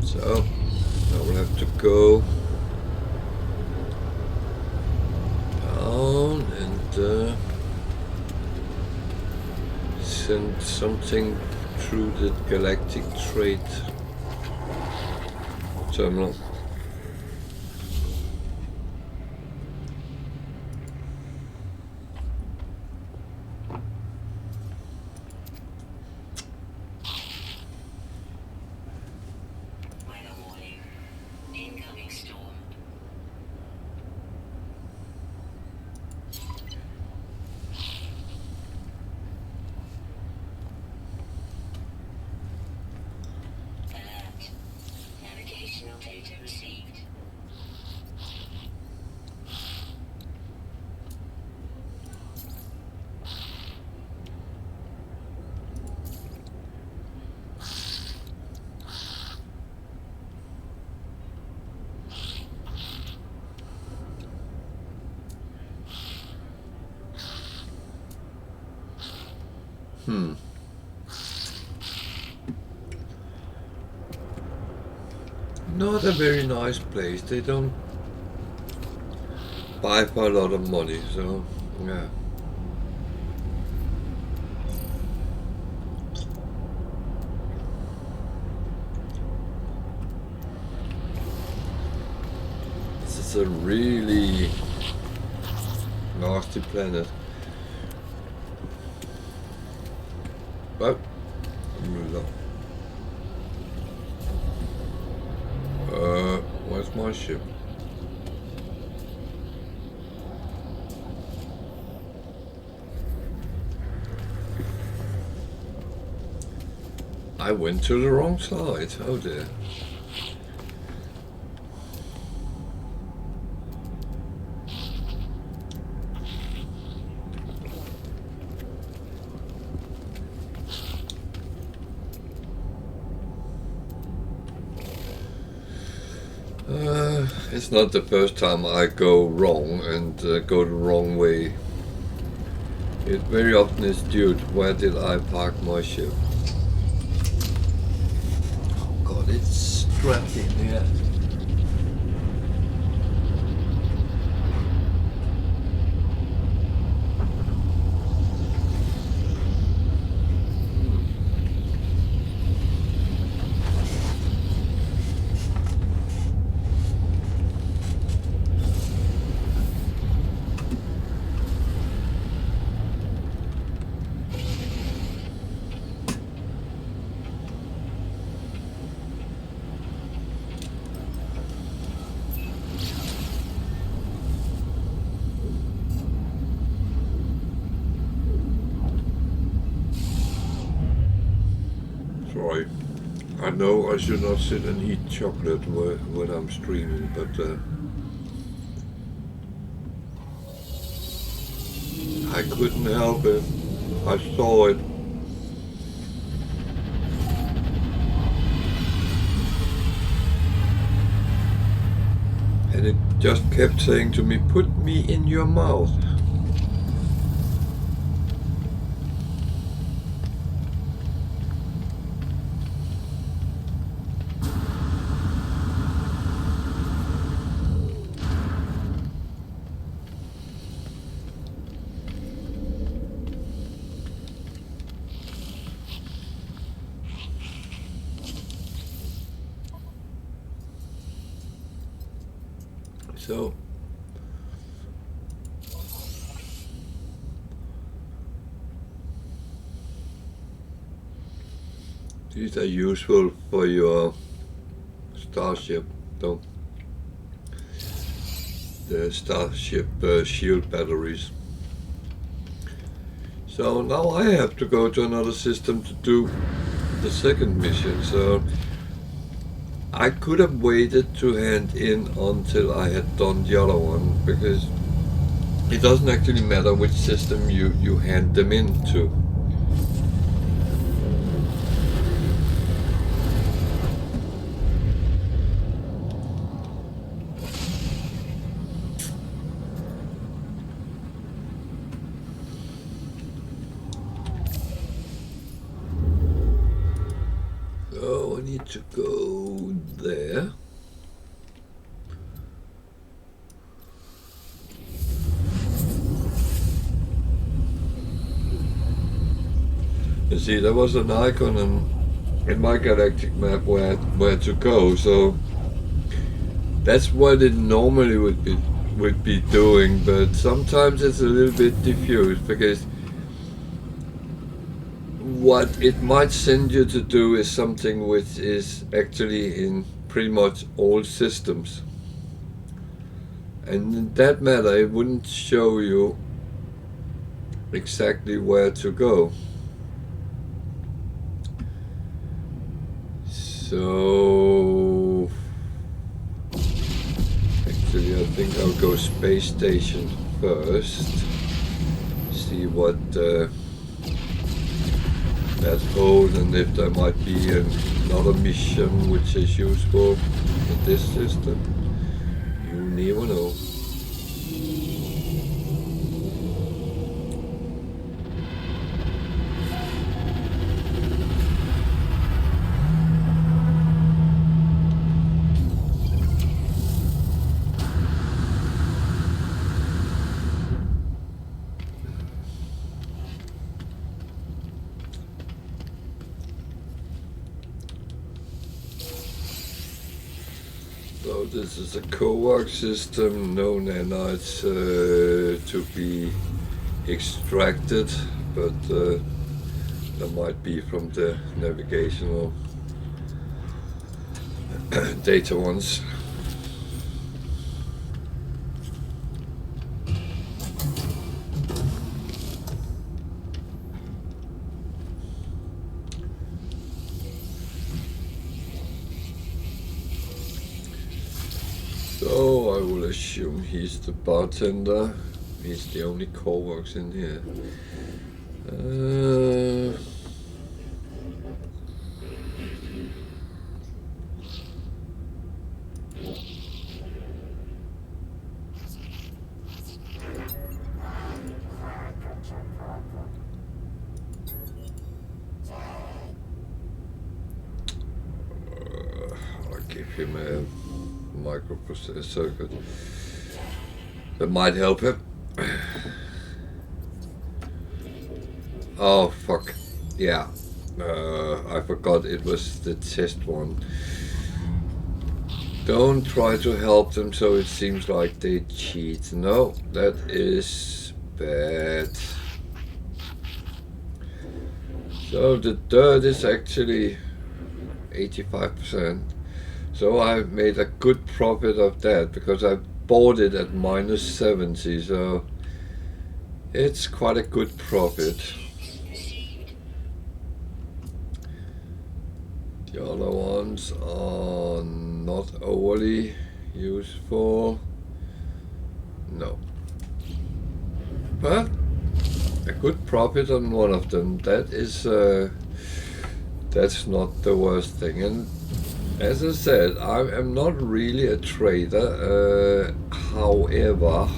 So I will have to go down and send something through the galactic trade terminal. Not a very nice place. They don't buy for a lot of money, so yeah. This is a really nasty planet. But where's my ship? I went to the wrong side. Oh dear. It's not the first time I go wrong and go the wrong way. It very often is due to where did I park my ship. Oh god, it's trapped in here. Sorry, I know I should not sit and eat chocolate when I'm streaming, but I couldn't help it. I saw it. And it just kept saying to me, put me in your mouth. So these are useful for your starship, though. The starship shield batteries. So now I have to go to another system to do the second mission. So I could have waited to hand in until I had done the other one, because it doesn't actually matter which system you hand them into. So I need to go there. You see, there was an icon in my galactic map where to go, so that's what it normally would be doing, but sometimes it's a little bit diffused, because what it might send you to do is something which is actually in pretty much all systems. And in that matter, it wouldn't show you exactly where to go. So actually I think I'll go space station first, see what that holds, and if there might be another mission which is useful in this system. You never know. So this is a co-work system, no nanites to be extracted, but there might be from the navigational data ones. So I will assume he's the bartender. He's the only co-works in here. give him a microprocessor circuit. That might help him. Oh fuck. Yeah. I forgot it was the test one. Don't try to help them so it seems like they cheat. No, that is bad. So the dirt is actually 85%. So I made a good profit of that because I bought it at -70, so it's quite a good profit. The other ones are not overly useful. No. But a good profit on one of them. That is that's not the worst thing. And as I said, I am not really a trader. However,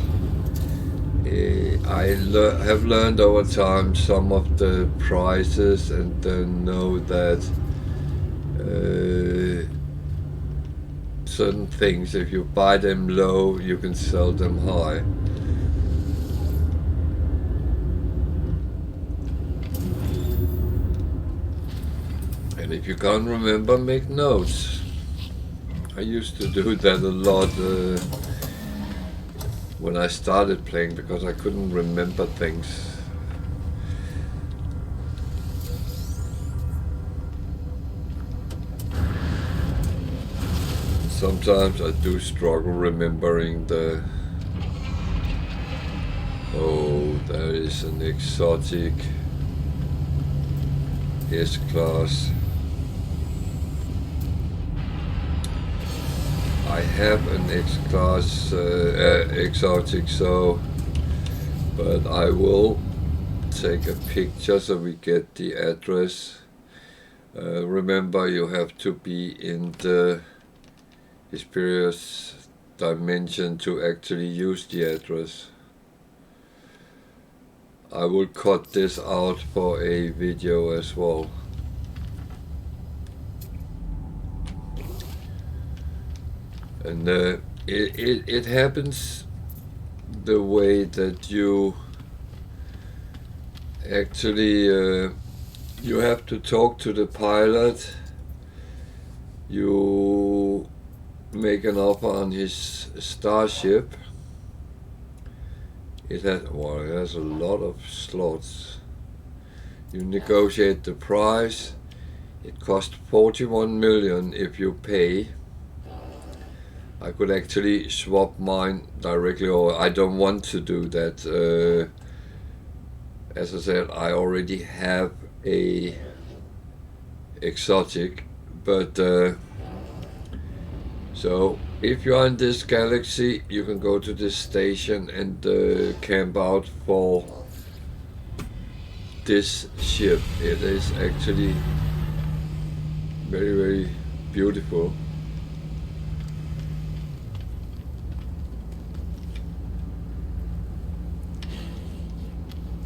I have learned over time some of the prices and know that certain things, if you buy them low, you can sell them high. And if you can't remember, make notes. I used to do that a lot when I started playing because I couldn't remember things. Sometimes I do struggle remembering the... Oh, there is an exotic S-Class. I have an X-Class exotic, so... But I will take a picture so we get the address. Remember, you have to be in the Hesperius dimension to actually use the address. I will cut this out for a video as well. And it happens the way that you actually you have to talk to the pilot. You make an offer on his starship. It has a lot of slots. You negotiate the price. It costs 41 million if you pay. I could actually swap mine directly, or I don't want to do that. As I said, I already have a exotic, but so if you are in this galaxy, you can go to this station and camp out for this ship. It is actually very, very beautiful.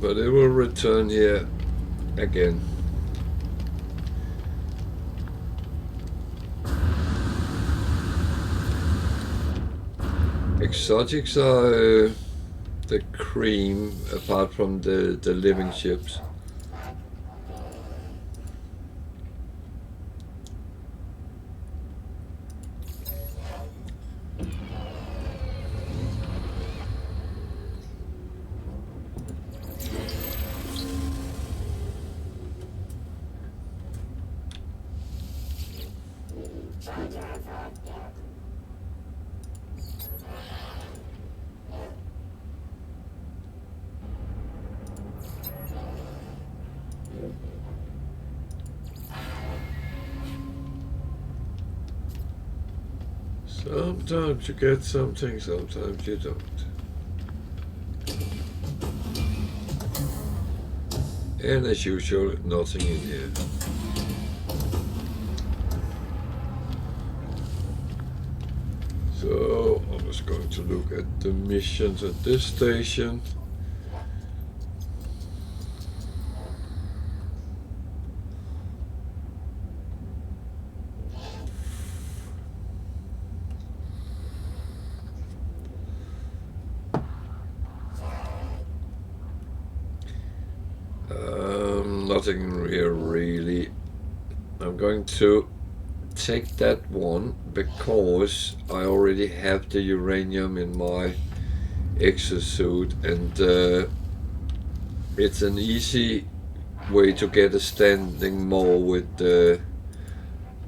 But it will return here again. Exotics are the cream, apart from the living ships. Sometimes you get something, sometimes you don't. And as usual, nothing in here. So I was going to look at the missions at this station. nothing here really. I'm going to take that one because I already have the uranium in my exosuit, and it's an easy way to get a standing more with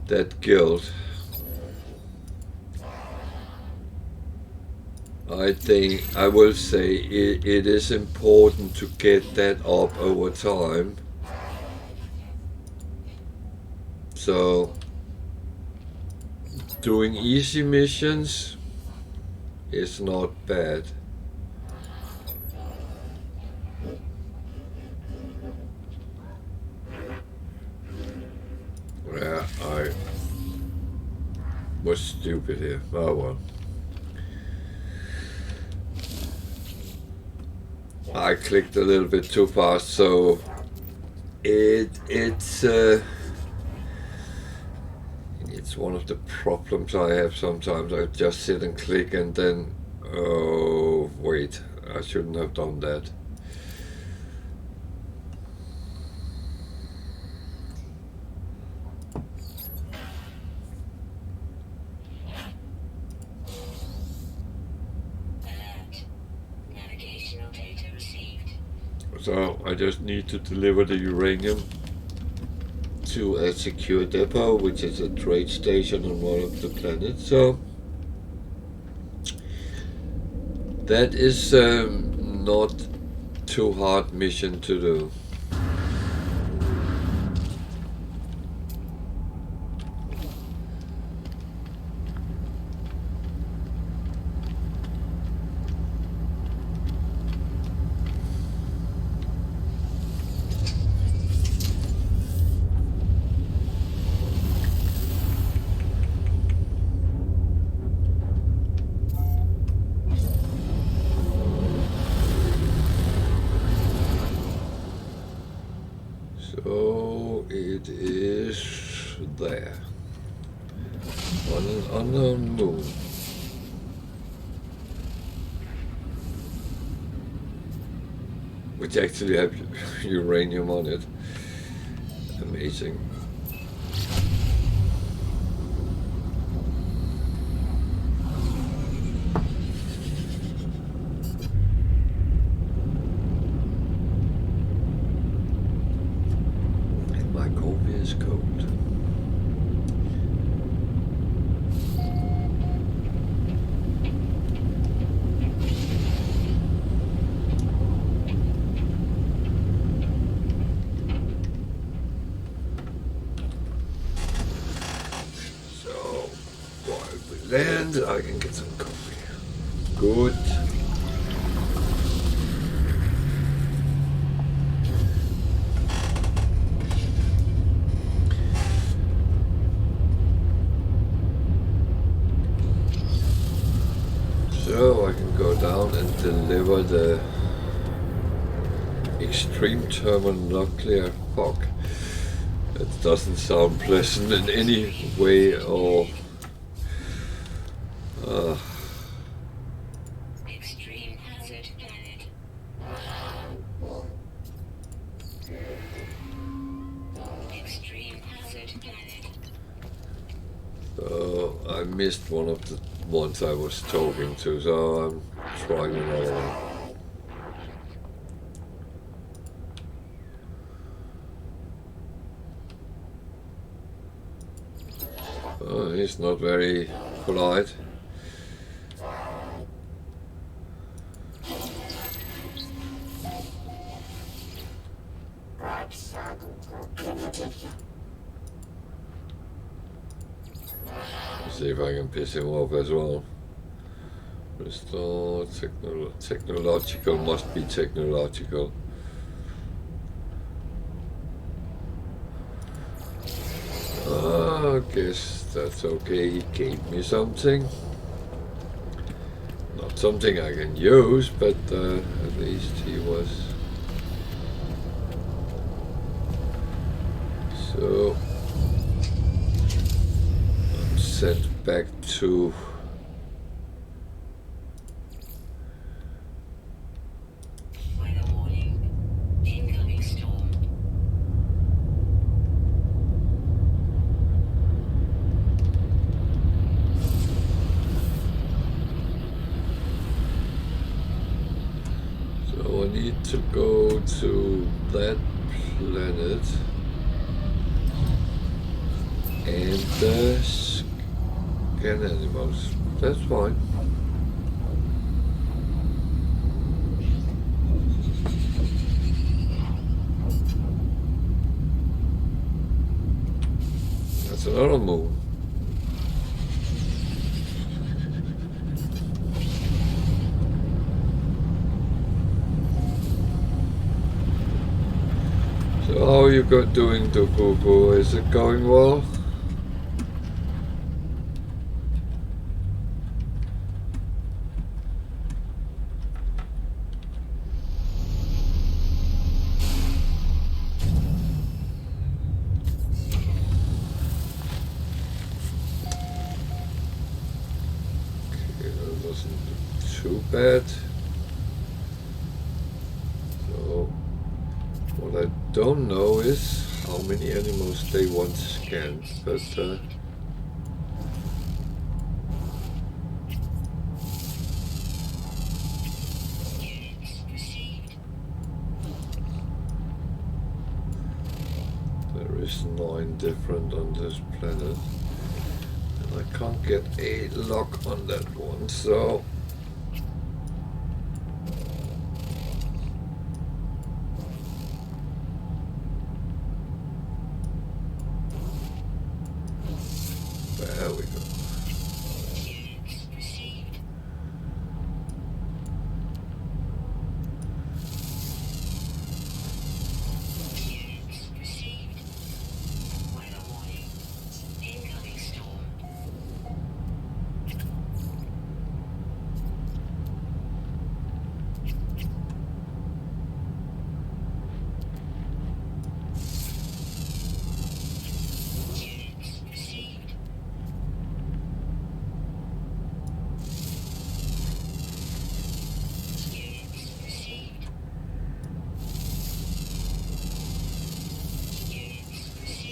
that guild. I think I will say it is important to get that up over time. So doing easy missions is not bad. Yeah, I was stupid here. Oh well. I clicked a little bit too fast, so it's one of the problems I have sometimes. I just sit and click and then, oh wait, I shouldn't have done that. So I just need to deliver the uranium to a secure depot, which is a trade station on one of the planets. So that is not too hard mission to do. So it is there, on an unknown moon. Which actually have uranium on it. Amazing. And my coffee is cold. And I can get some coffee. Good. So I can go down and deliver the extreme thermonuclear fog. That doesn't sound pleasant in any way or extreme hazard planet. Extreme hazard planet. So I missed one of the ones I was talking to, so I'm trying another one. He's not very polite. See if I can piss him off as well. Restore technological must be technological. I guess that's okay. He gave me something. Not something I can use, but at least he was. So I'm sent back to Weather warning. Incoming storm. to go to that planet and scan animals. That's fine. That's another moon. So how are you doing, Dokubo? Is it going well? Okay, that wasn't too bad. So what I don't know is how many animals they want scanned, but there is 9 different on this planet, and I can't get a lock on that one, so there we go.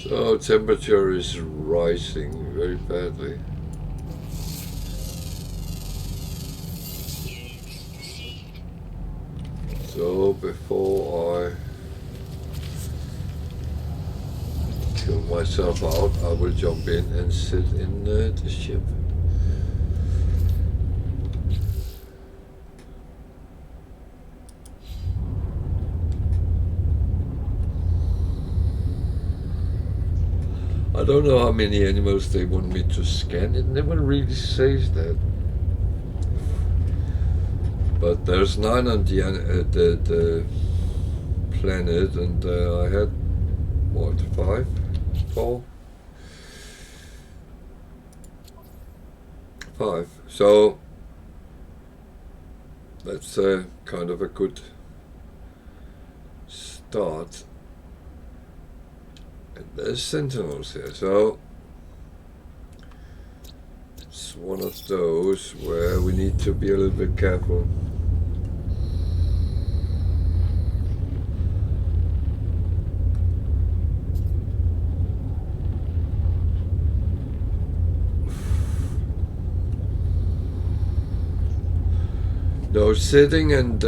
So temperature is rising very badly. So before I kill myself out, I will jump in and sit in the ship. I don't know how many animals they want me to scan. It never really says that. But there's 9 on the planet, and I had what, 5, 4, 5. So that's kind of a good start. And there's sentinels here, so it's one of those where we need to be a little bit careful. No, sitting and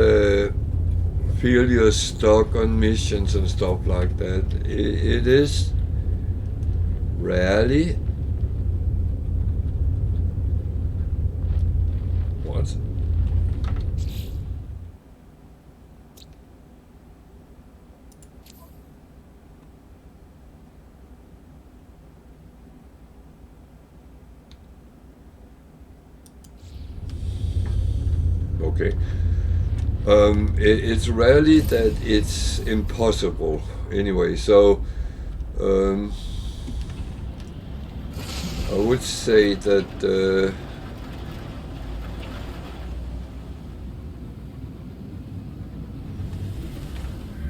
feel you're stuck on missions and stuff like that. It is rarely. What? Okay. It's rarely that it's impossible anyway, so I would say that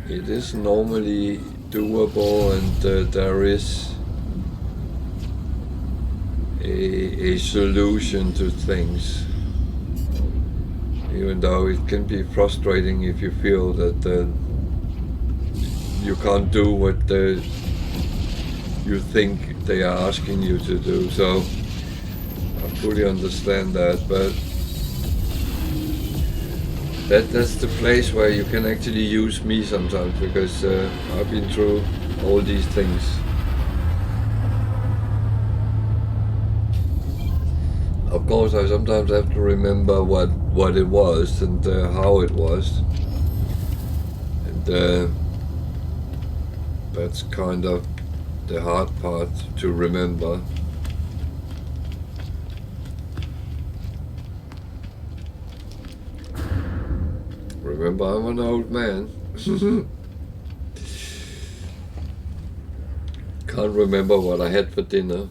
it is normally doable, and there is a solution to things. Even though it can be frustrating if you feel that you can't do what you think they are asking you to do. So I fully understand that, but That's the place where you can actually use me sometimes, because I've been through all these things. Of course, I sometimes have to remember what it was and how it was, and that's kind of the hard part to remember. Remember, I'm an old man. Can't remember what I had for dinner.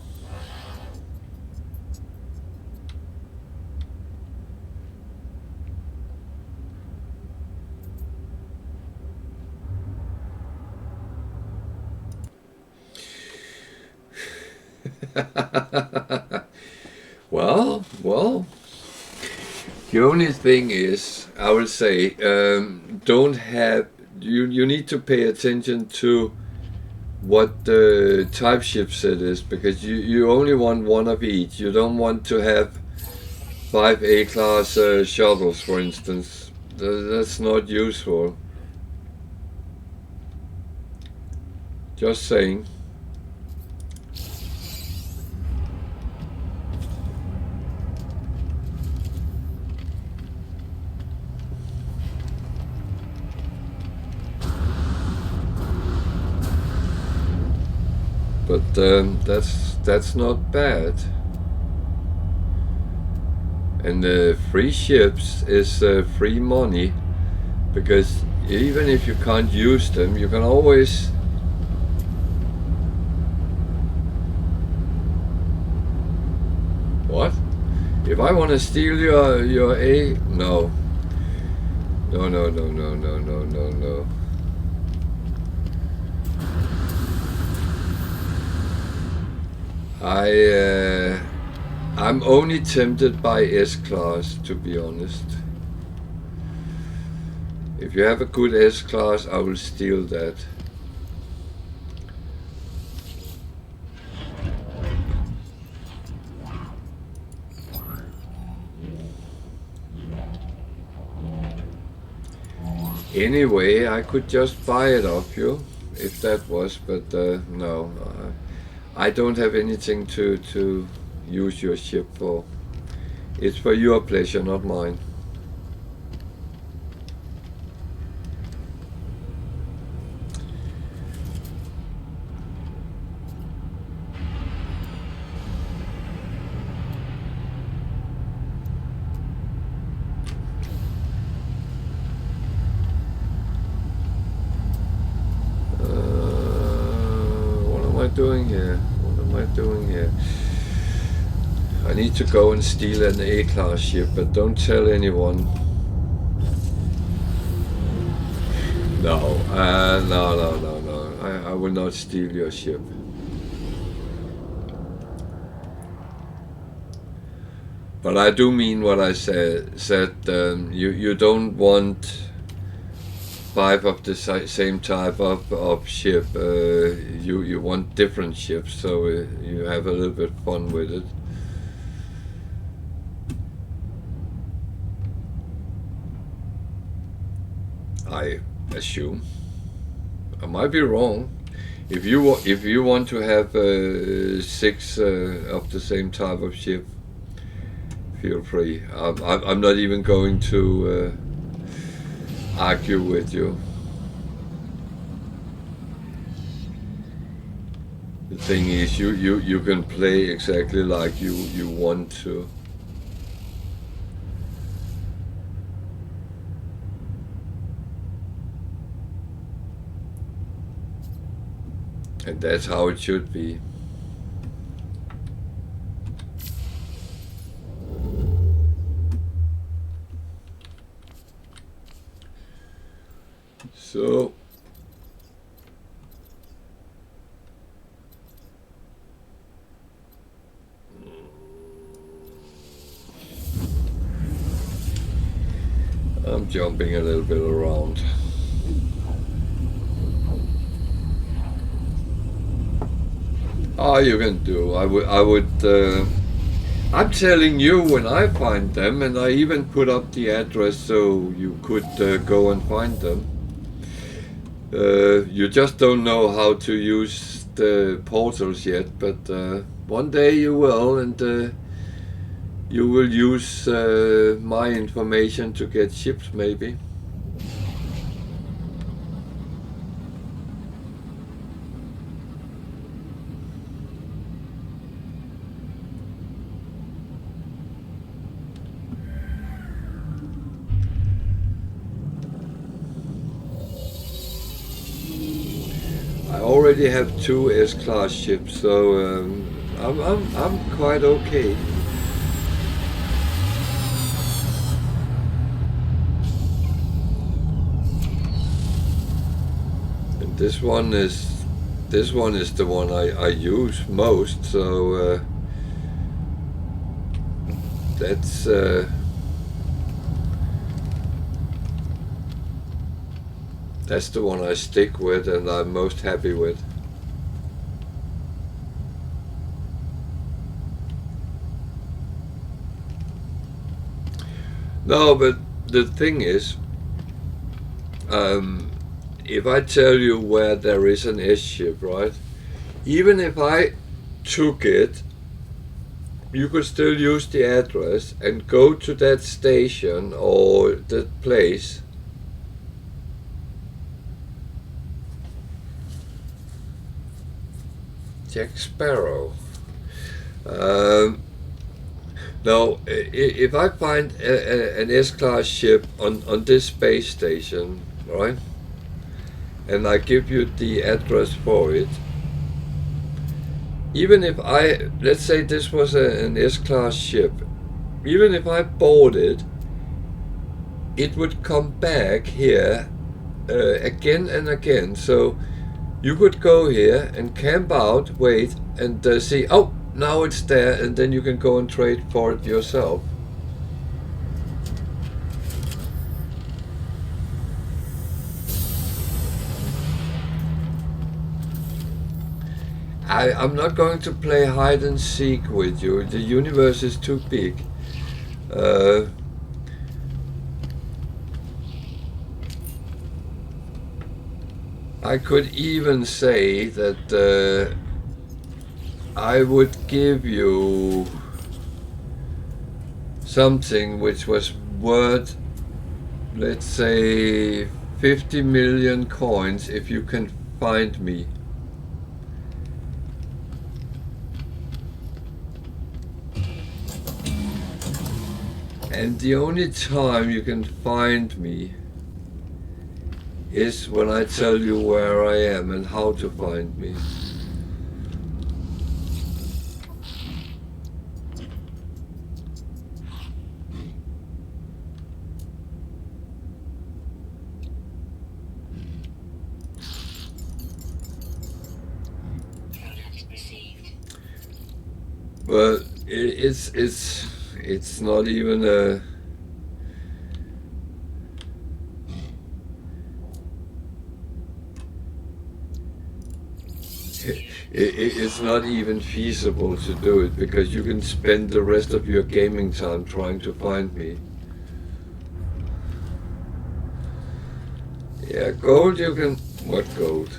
Well, the only thing is, I will say, don't have, you need to pay attention to what the type chipset is, because you only want one of each. You don't want to have 5 A-class shuttles, for instance. That's not useful. Just saying. But that's not bad. And the free ships is free money, because even if you can't use them, you can always what? If I want to steal your A, no. No. I'm only tempted by S-Class, to be honest. If you have a good S-Class, I will steal that. Anyway, I could just buy it off you, if that was, but no. I don't have anything to use your ship for. It's for your pleasure, not mine. What am I doing here? I need to go and steal an A-class ship, but don't tell anyone. No, I will not steal your ship. But I do mean what I said. You don't want 5 of the same type of ship. You want different ships, so you have a little bit fun with it. I assume. I might be wrong. If you want to have 6 of the same type of ship, feel free. I'm not even going to argue with you. The thing is, you can play exactly like you want to. And that's how it should be. So I'm jumping a little bit around. Oh, you can do. I would I'm telling you when I find them, and I even put up the address so you could go and find them. You just don't know how to use the portals yet, but one day you will, and you will use my information to get ships, maybe. I already have 2 S-class ships, so I'm quite okay. And this one is the one I use most, so that's the one I stick with and I'm most happy with. No, but the thing is, if I tell you where there is an S-ship, right? Even if I took it, you could still use the address and go to that station or that place. Jack Sparrow. Now, if I find an S-class ship on this space station, right, and I give you the address for it, even if let's say this was an S-class ship, even if I bought it, it would come back here again and again. So you could go here and camp out, wait, and see, oh, now it's there, and then you can go and trade for it yourself. I'm not going to play hide and seek with you. The universe is too big. I could even say that I would give you something which was worth, let's say, 50 million coins if you can find me. And the only time you can find me is when I tell you where I am and how to find me. Well, it's not even a. It's not even feasible to do it because you can spend the rest of your gaming time trying to find me. Yeah, gold you can. What gold?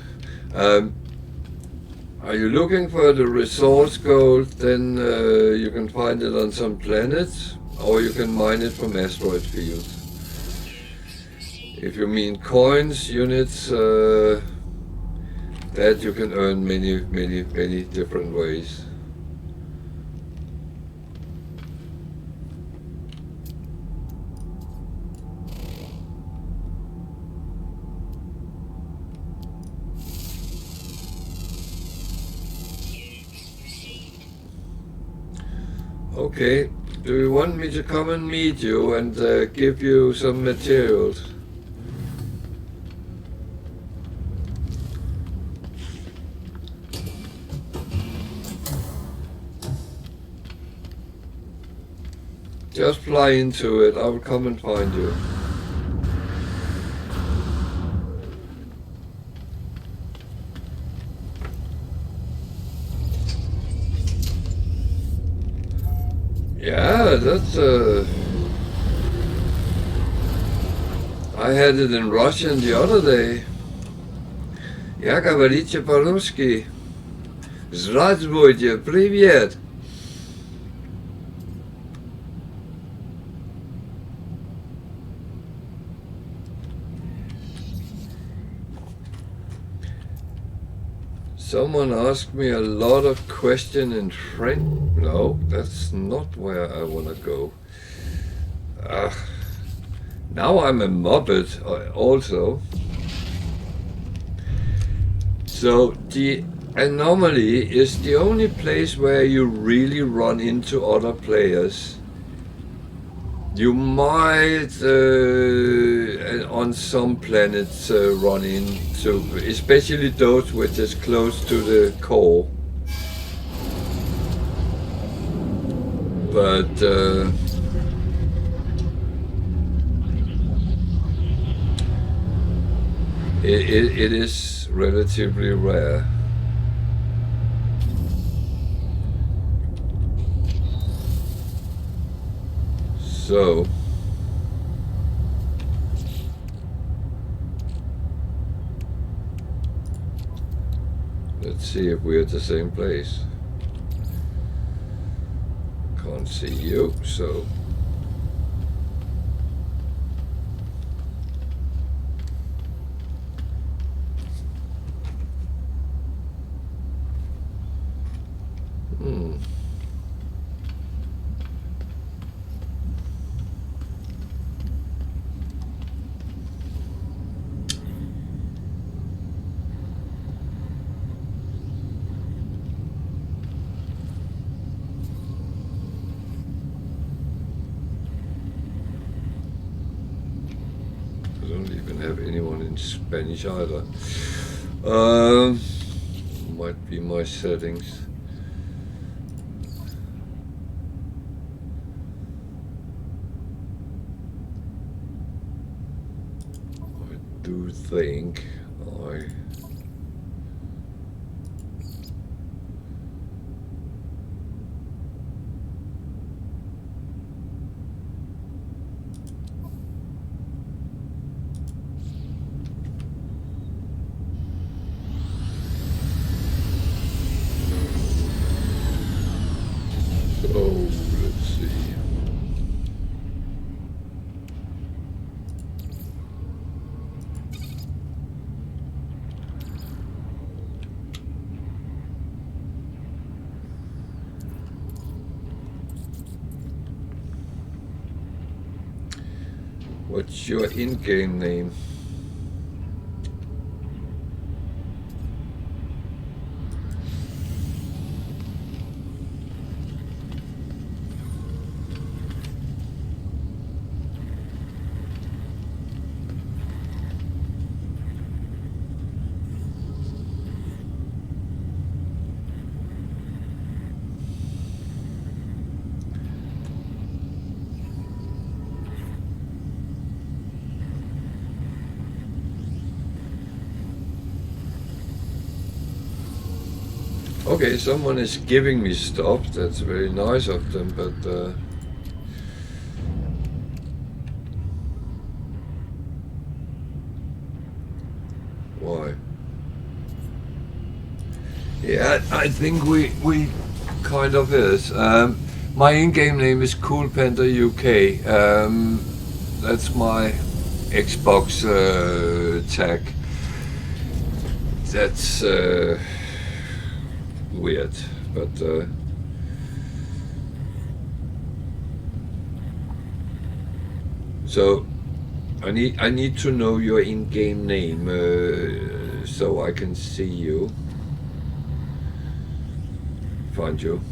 Are you looking for the resource gold? Then you can find it on some planets, or you can mine it from asteroid fields. If you mean coins, units, that you can earn many different ways. Okay, do you want me to come and meet you and give you some materials? Just fly into it, I will come and find you. Yeah, that's I had it in Russian the other day. Я говорите по-русски. Здравствуйте, привет. Someone asked me a lot of questions in French. No, that's not where I want to go. Now I'm a Muppet also. So the anomaly is the only place where you really run into other players. You might on some planets run into, especially those which is close to the core. But it is relatively rare. So let's see if we're at the same place. Can't see you, so I don't even have anyone in Spanish either. Might be my settings. I do think I let's see. What's your in-game name? Okay, someone is giving me stuff. That's very nice of them, but why? Yeah, I think we kind of is. My in-game name is Cool Panda UK. That's my Xbox tag. That's weird, but so I need to know your in-game name so I can see you, find you.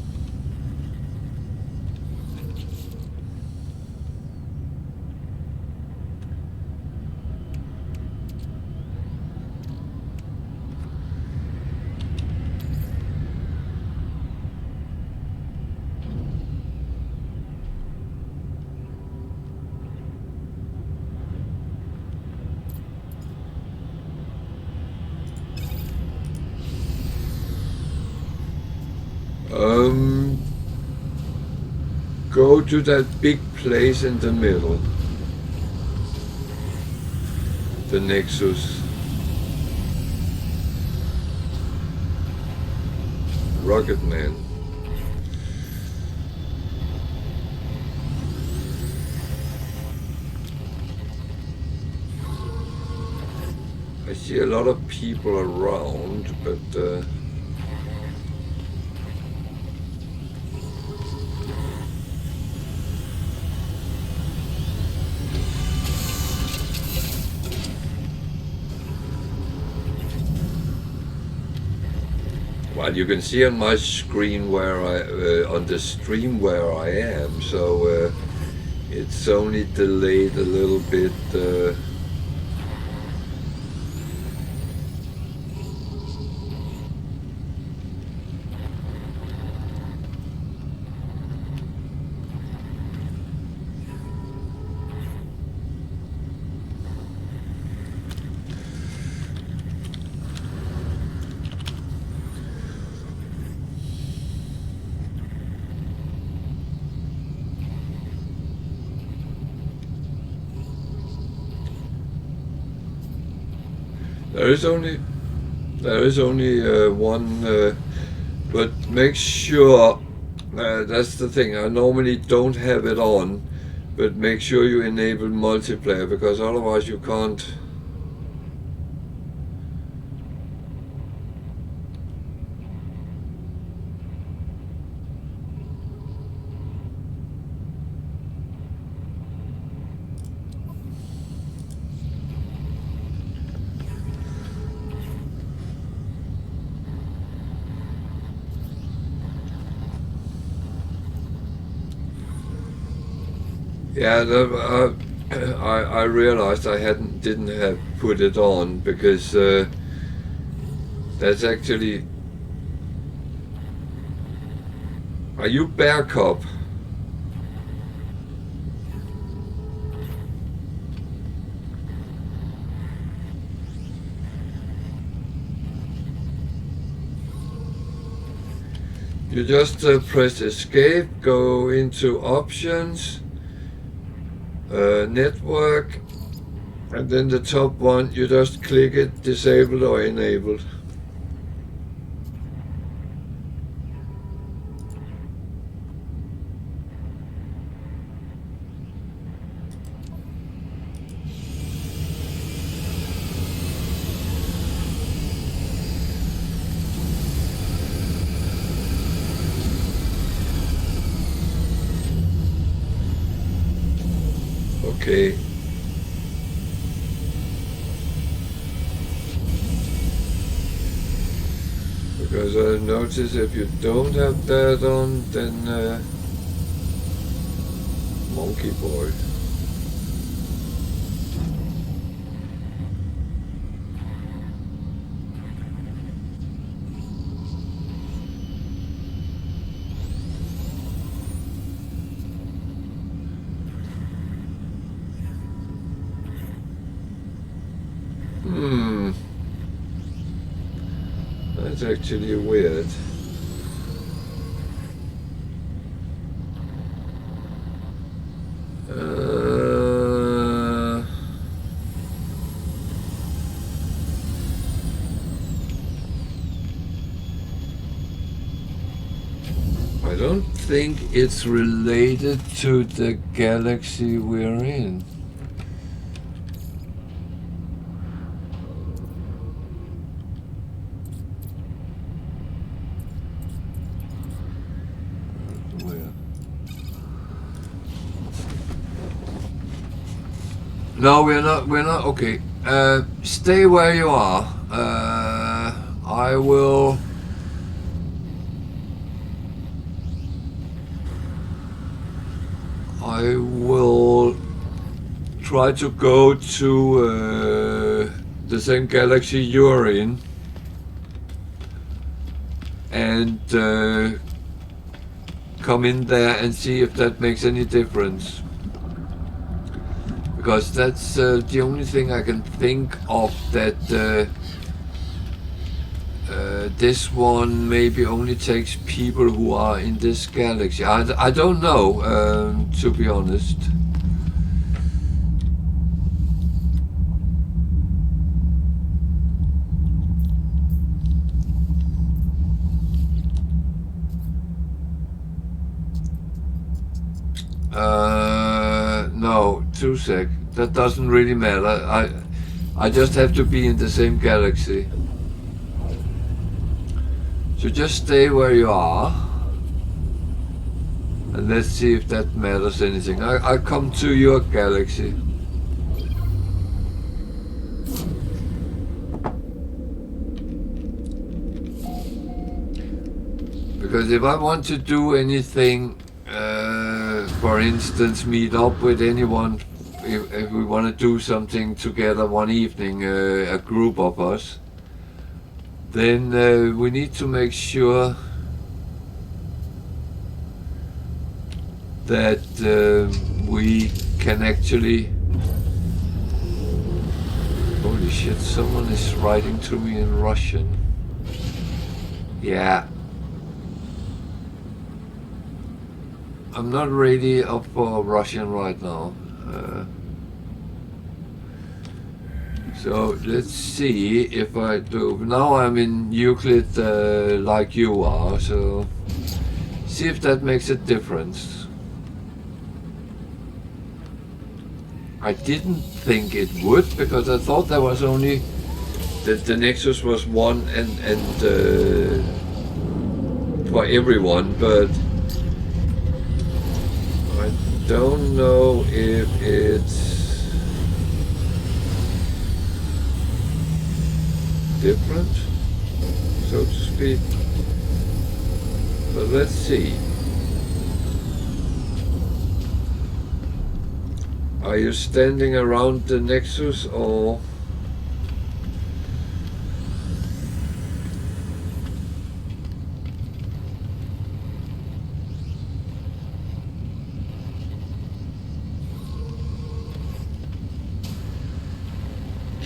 go to that big place in the middle. The Nexus. Rocket Man. I see a lot of people around, but well, you can see on my screen where on the stream where I am, so it's only delayed a little bit. There is only one, but make sure, that's the thing, I normally don't have it on, but make sure you enable multiplayer, because otherwise you can't. Yeah, I realized I didn't have put it on, because that's actually. Are you Bear Cop? You just press escape, go into options. Network, and then the top one, you just click it, disabled or enabled. Okay. Because I notice if you don't have that on, then Monkey Boy. That's actually weird. I don't think it's related to the galaxy we're in. No, we're not, okay. Stay where you are. I will try to go to the same galaxy you're in, and come in there and see if that makes any difference. Because that's the only thing I can think of that This one maybe only takes people who are in this galaxy. I don't know, to be honest. No, 2 sec. That doesn't really matter. I just have to be in the same galaxy. So just stay where you are. And let's see if that matters anything. I come to your galaxy. Because if I want to do anything, for instance, meet up with anyone, if we want to do something together one evening, a group of us, then we need to make sure that we can actually... Holy shit, someone is writing to me in Russian. Yeah. I'm not really up for Russian right now. So let's see if I do. Now I'm in Euclid like you are, so see if that makes a difference. I didn't think it would, because I thought there was only that the Nexus was one and for everyone, but I don't know if it's different, so to speak, but let's see. Are you standing around the Nexus or?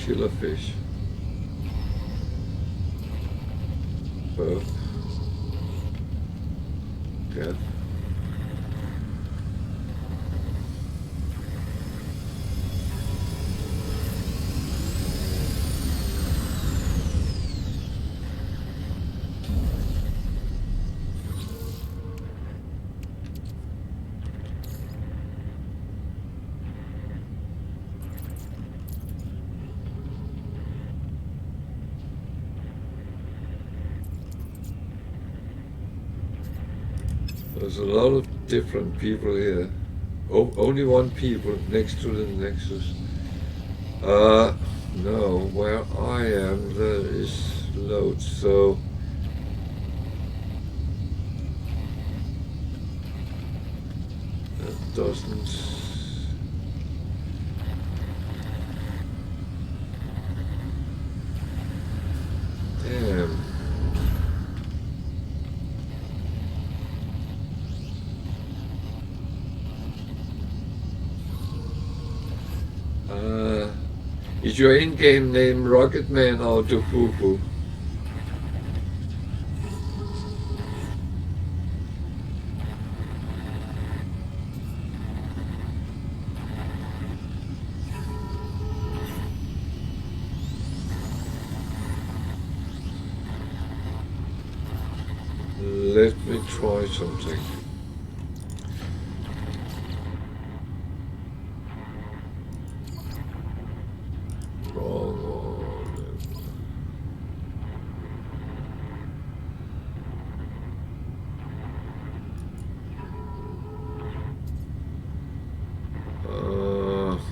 Killer fish. Both. Okay. There's a lot of different people here. Only one people next to the Nexus. No, where I am there is loads, so that doesn't. Damn. Is your in-game name Rocketman or Dufufu? Let me try something.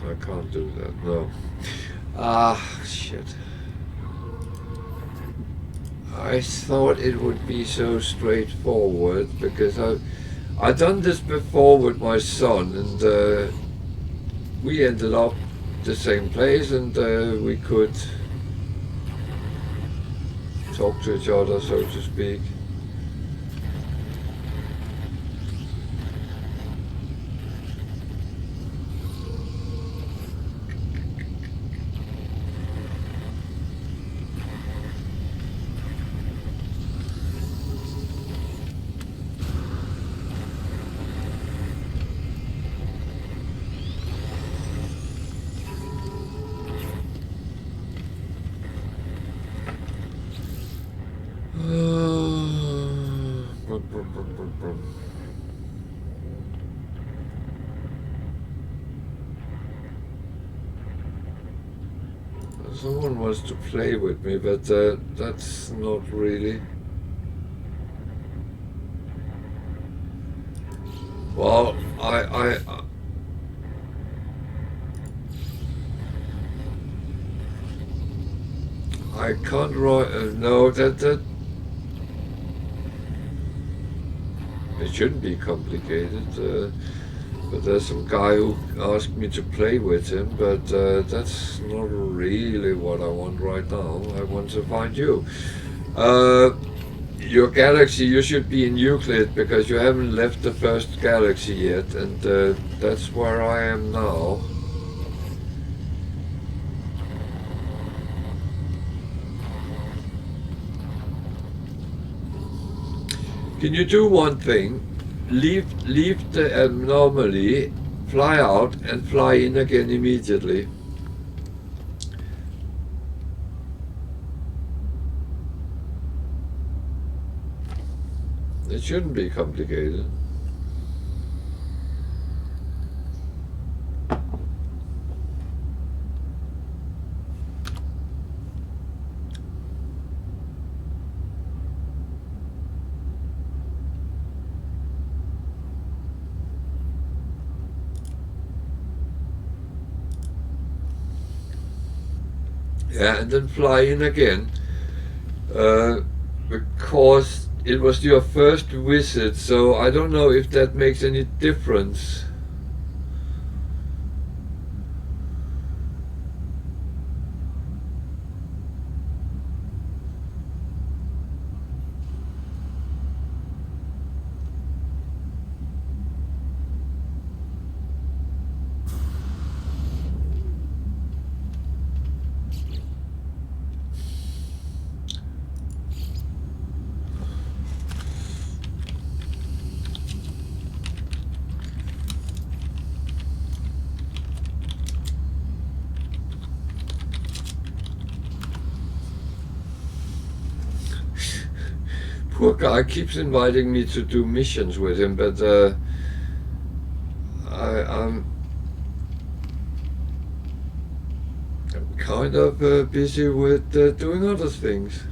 I can't do that, no. Shit. I thought it would be so straightforward, because I've done this before with my son, and we ended up the same place, and we could talk to each other, so to speak. Someone wants to play with me, but that's not really. Well, I can't write. No, that it shouldn't be complicated. But there's some guy who asked me to play with him, but that's not really what I want right now. I want to find you. Your galaxy, you should be in Euclid because you haven't left the first galaxy yet, and that's where I am now. Can you do one thing? Leave the anomaly, fly out, and fly in again immediately. It shouldn't be complicated. Yeah, and then fly in again, because it was your first visit, so I don't know if that makes any difference. Poor guy keeps inviting me to do missions with him, but I'm kind of busy with doing other things.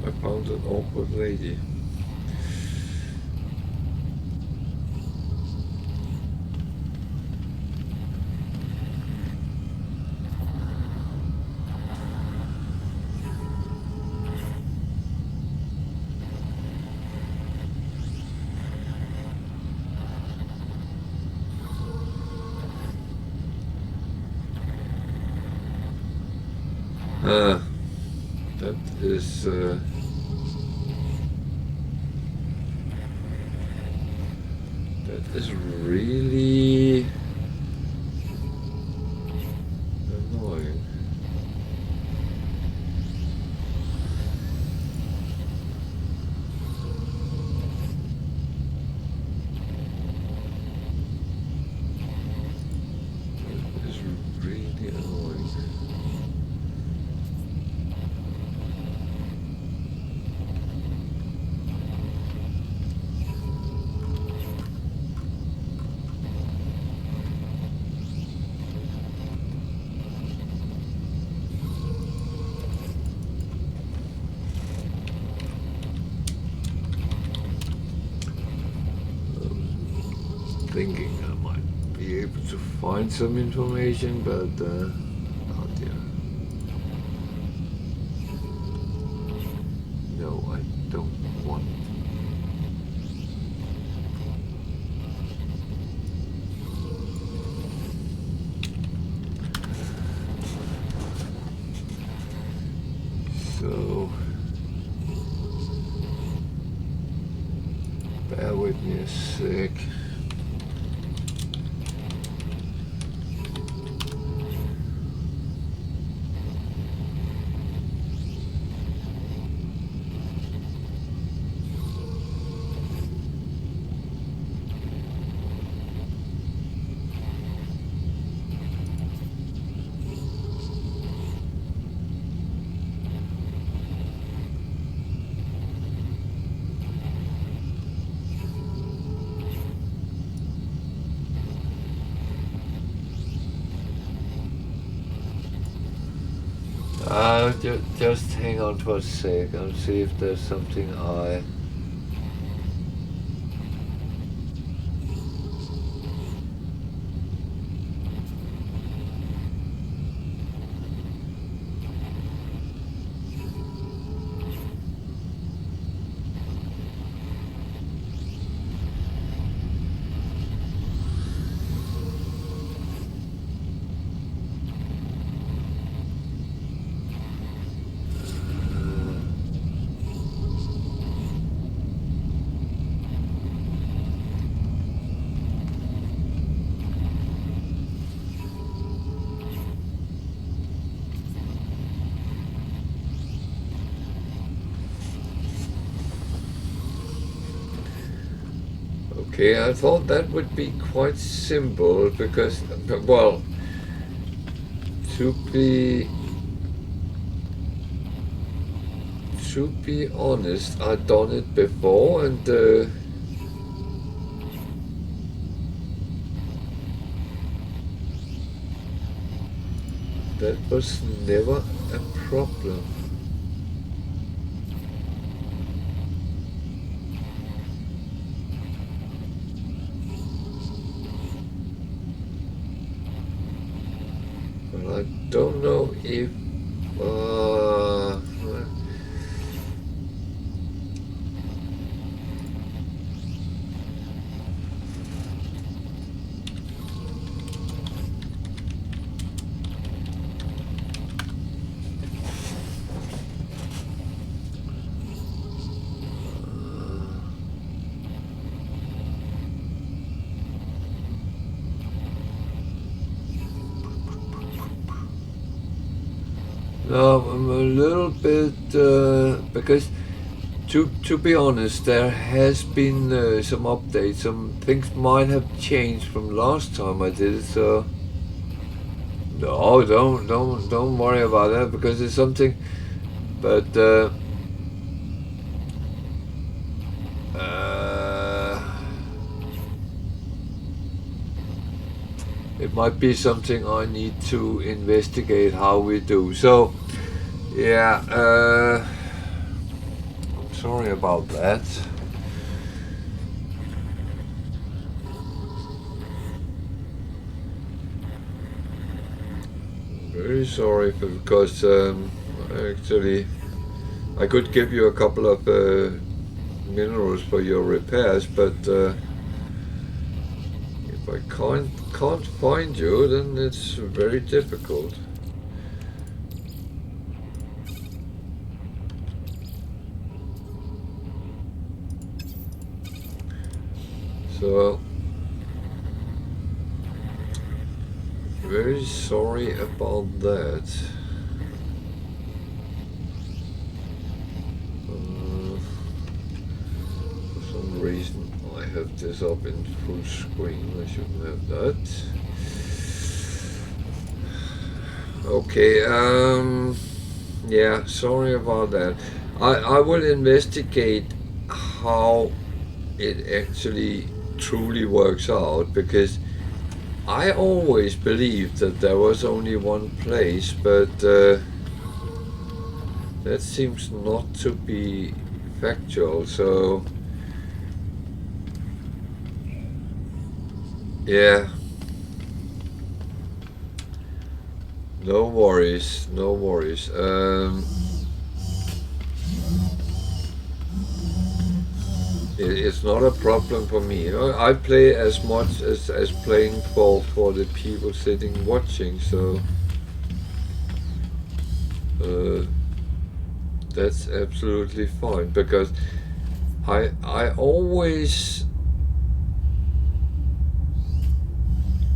I found an awkward lady. That is really annoying. That is really annoying. Thinking I might be able to find some information, but oh dear. No, I don't want. So bear with me a sec. Just hang on for a sec. I'll see if there's something I. Okay, I thought that would be quite simple because, well, to be honest, I've done it before, and that was never a problem. But I don't know if no, I'm a little bit because to be honest, there has been some updates. Some things might have changed from last time I did it. So no, don't worry about that because it's something. But it might be something I need to investigate how we do. So, yeah, I'm sorry about that. Very sorry because actually I could give you a couple of minerals for your repairs, but if I can't find you, then it's very difficult. So very sorry about that. For some reason I have this up in full screen. I shouldn't have that. Okay, yeah, sorry about that. I will investigate how it actually truly works out, because I always believed that there was only one place, but that seems not to be factual, so yeah. No worries, no worries. It's not a problem for me. I play as much as playing for the people sitting watching, so that's absolutely fine, because I always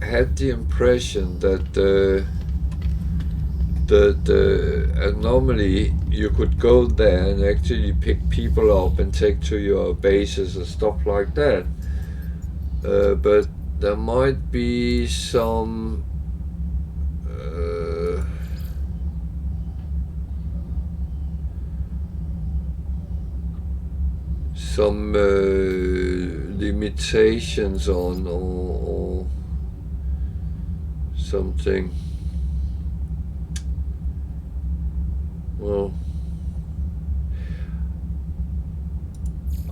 had the impression that normally you could go there and actually pick people up and take to your bases and stuff like that. But there might be some limitations on or something. Well,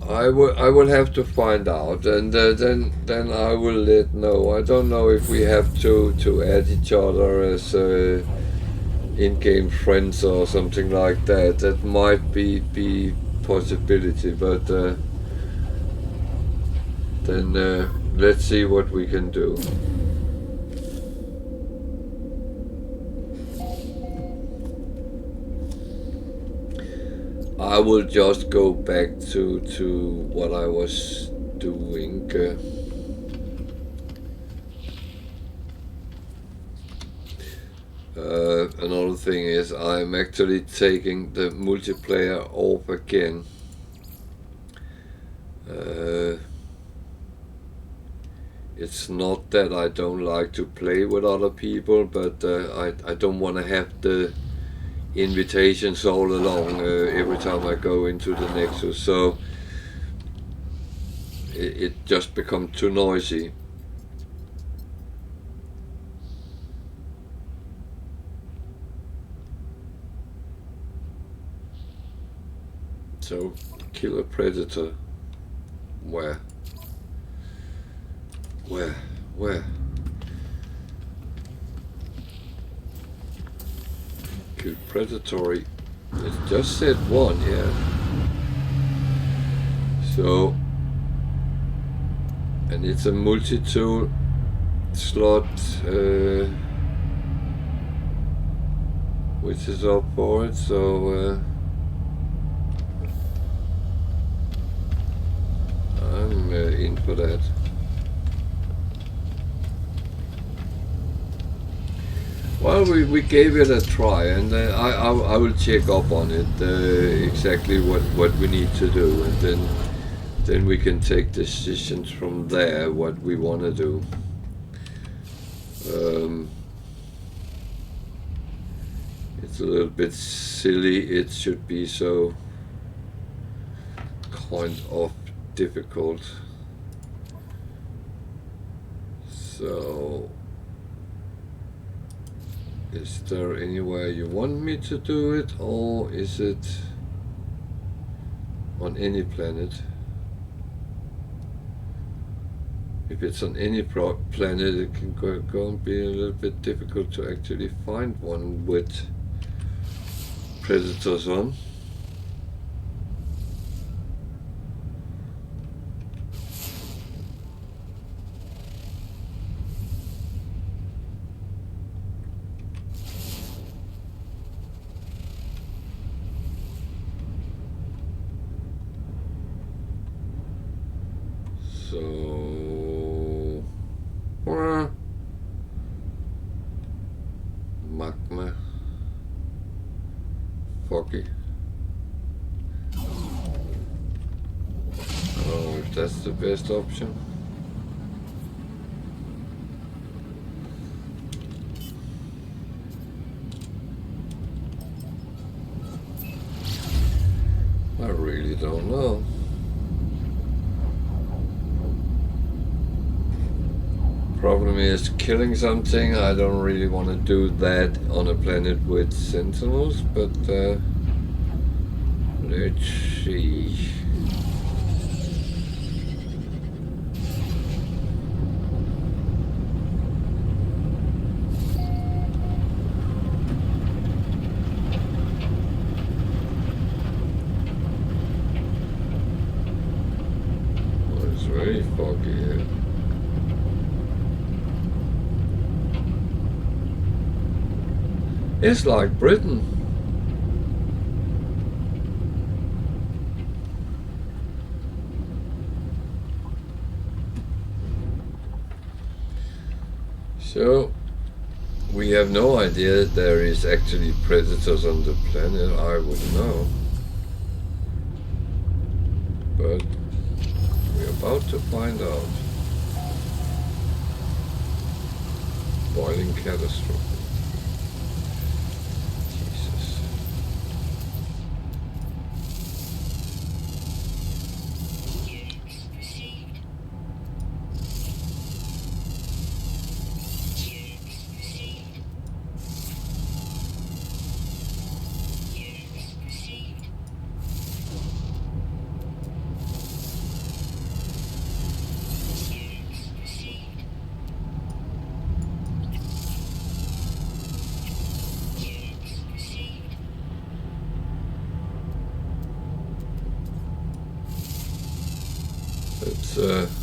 I will have to find out, and then I will let know. I don't know if we have to add each other as in-game friends or something like that. That might be possibility, but then let's see what we can do. I will just go back to what I was doing. Another thing is I'm actually taking the multiplayer off again. It's not that I don't like to play with other people, but I don't want to have the invitations all along every time I go into the Nexus, so it just becomes too noisy. So, kill a predator. Where? Kill predatory. It just said one, yeah. So, and it's a multi-tool slot, which is up for it, so I'm in for that. Well, we gave it a try, and I will check up on it, exactly what we need to do, and then we can take decisions from there what we want to do. It's a little bit silly. It should be so kind of difficult. So, is there anywhere you want me to do it, or is it on any planet? If it's on any planet, it can go and be a little bit difficult to actually find one with predators on. So, magma, foggy. Oh, if that's the best option. I really don't know. Problem is killing something. I don't really want to do that on a planet with sentinels, but let's see. Oh, it's very foggy here. It's like Britain. So, we have no idea that there is actually predators on the planet. I wouldn't know. But we're about to find out. Boiling catastrophe. It's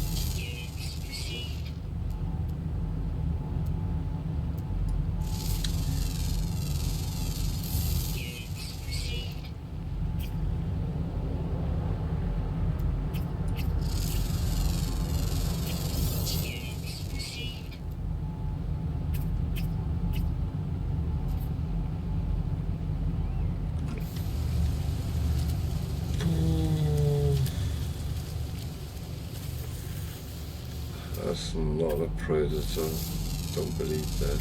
that's not a predator. Don't believe that.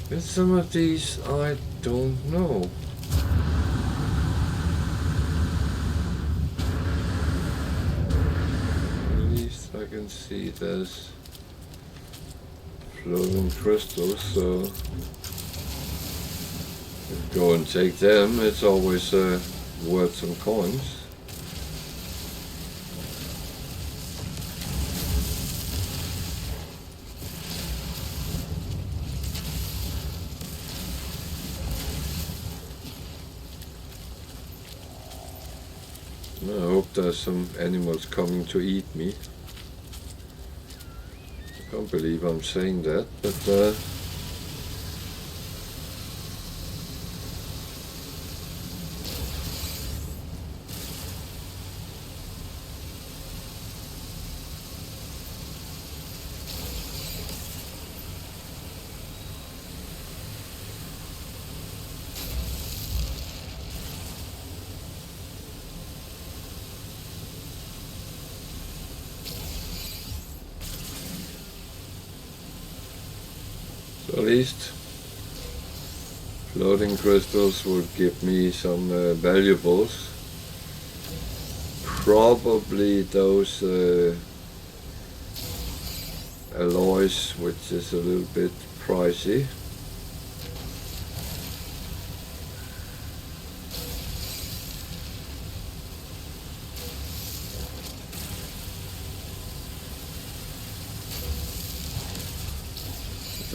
With some of these, I don't know. At least I can see there's floating crystals, so go and take them. It's always worth some coins. I hope there's some animals coming to eat me. I can't believe I'm saying that, but at least floating crystals would give me some valuables. Probably those alloys, which is a little bit pricey.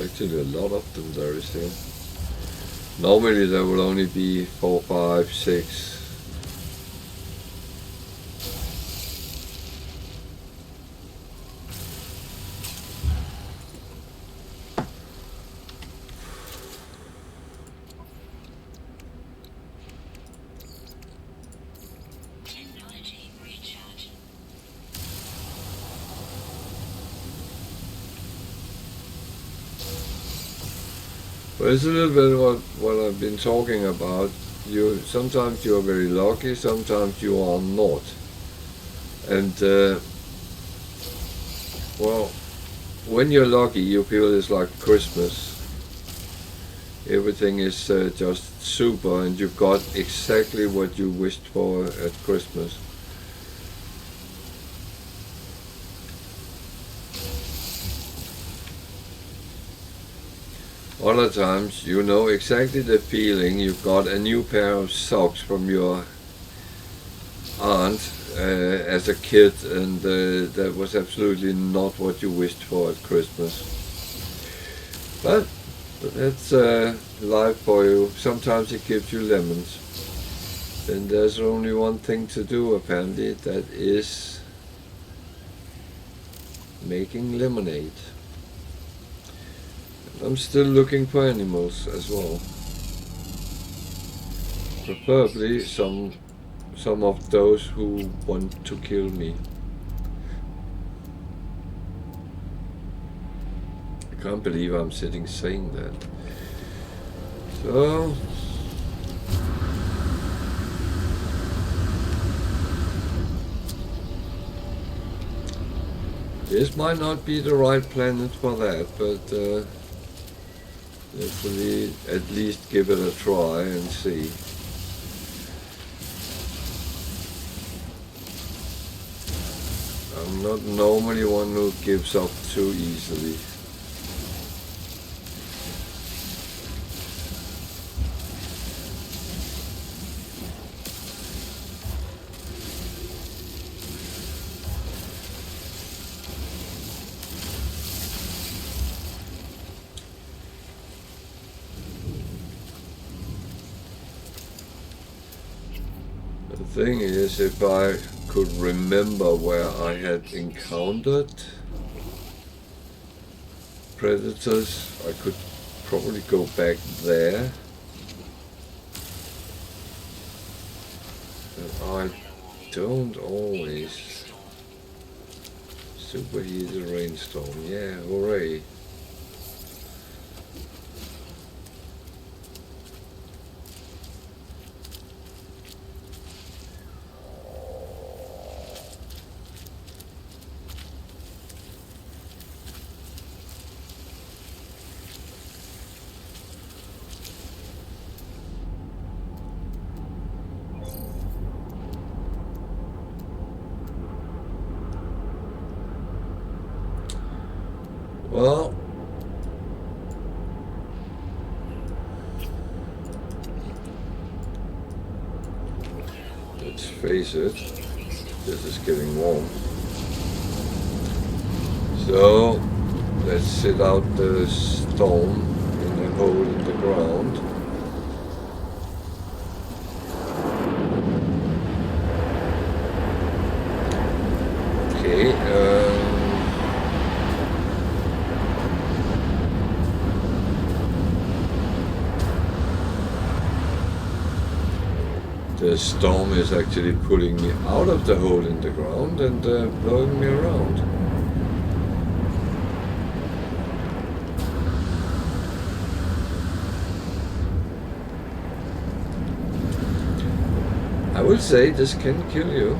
Actually a lot of them there is here. Normally there will only be 4, 5, 6. But it's a little bit what I've been talking about. Sometimes you are very lucky, sometimes you are not. And well, when you're lucky, you feel it's like Christmas. Everything is just super, and you've got exactly what you wished for at Christmas. Other times, you know exactly the feeling. You got a new pair of socks from your aunt as a kid, and that was absolutely not what you wished for at Christmas. But that's life for you. Sometimes it gives you lemons. Then there's only one thing to do, apparently, that is making lemonade. I'm still looking for animals as well. Preferably some of those who want to kill me. I can't believe I'm sitting saying that. So this might not be the right planet for that, but let's at least give it a try and see. I'm not normally one who gives up too easily. The thing is, if I could remember where I had encountered predators, I could probably go back there. And I don't always. Superheated rainstorm, yeah, hooray. Well, let's face it, this is getting warm. So, let's sit out the storm in a hole in the ground. Okay, the storm is actually pulling me out of the hole in the ground and blowing me around. I will say this can kill you.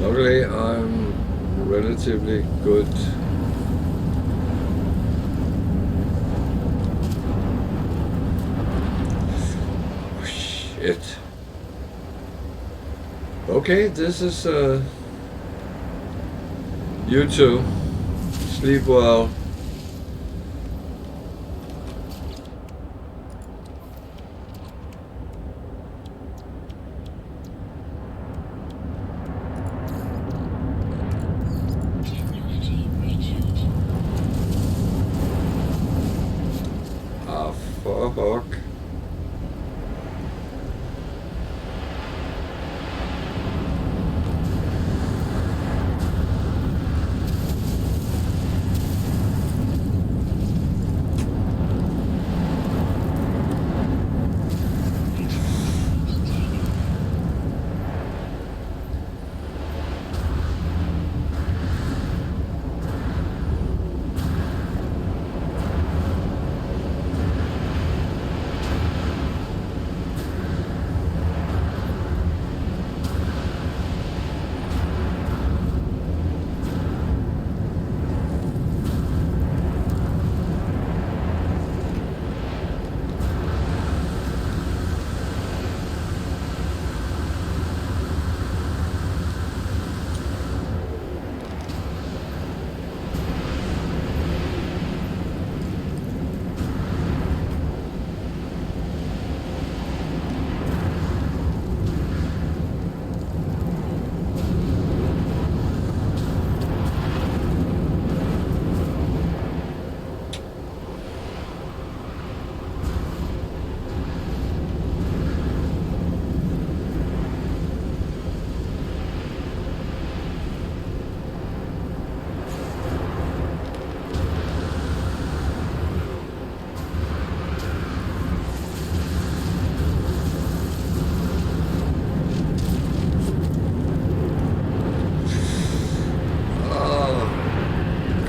Luckily, I'm relatively good. Oh, shit. Okay, this is you too. Sleep well. Technology Richard. Ah, fuck.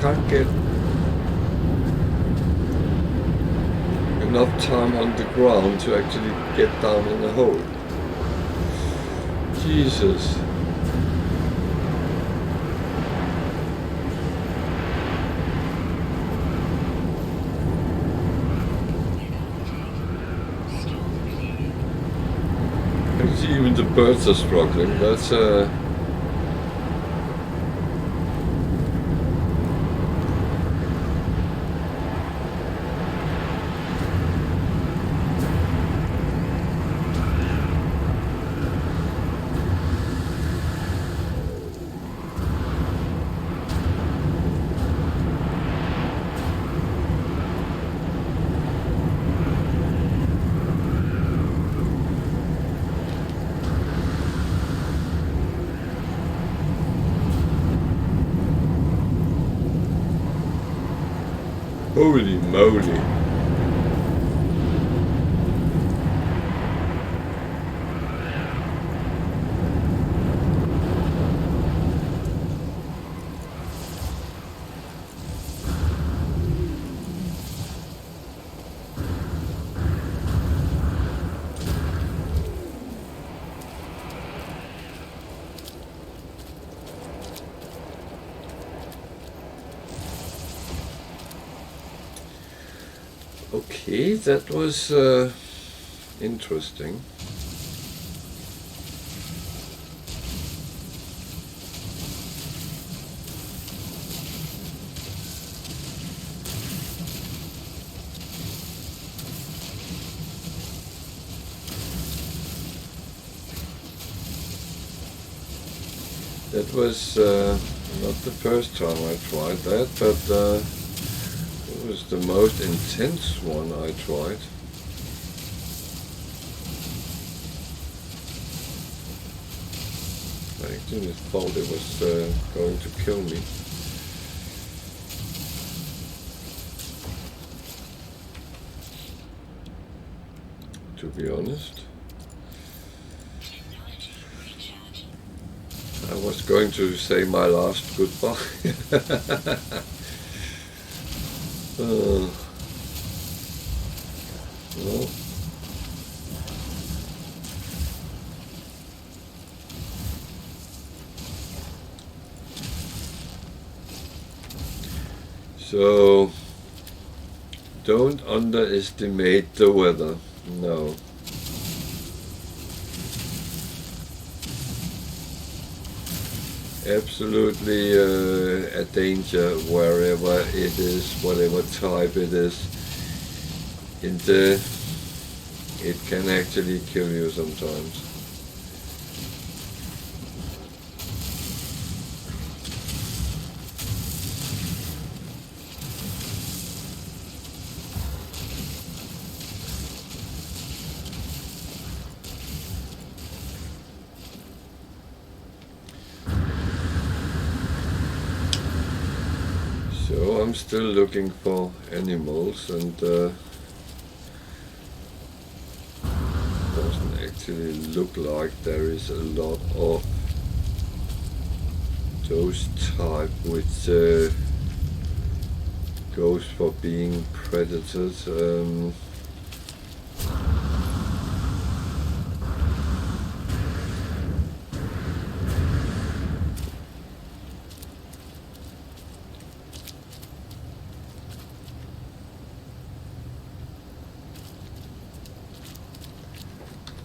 Can't get enough time on the ground to actually get down in the hole. Jesus. Even the birds are struggling. That's holy moly. Okay, that was interesting. That was not the first time I tried that, but it was the most intense one I tried. I actually thought it was going to kill me. To be honest. Technology recharge. I was going to say my last goodbye. No. So, don't underestimate the weather. No. Absolutely a danger wherever it is, whatever type it is. It can actually kill you sometimes. So I'm still looking for animals, and doesn't actually look like there is a lot of those type which goes for being predators.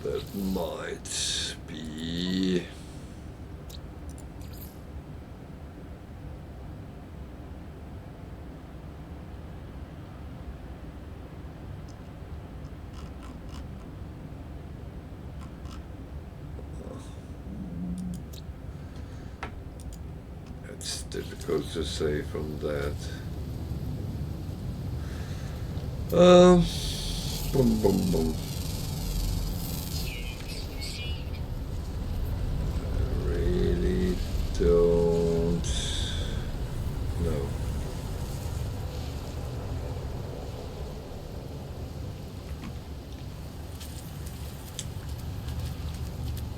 That might be it's difficult to say from that. Boom, boom, boom. I really don't know.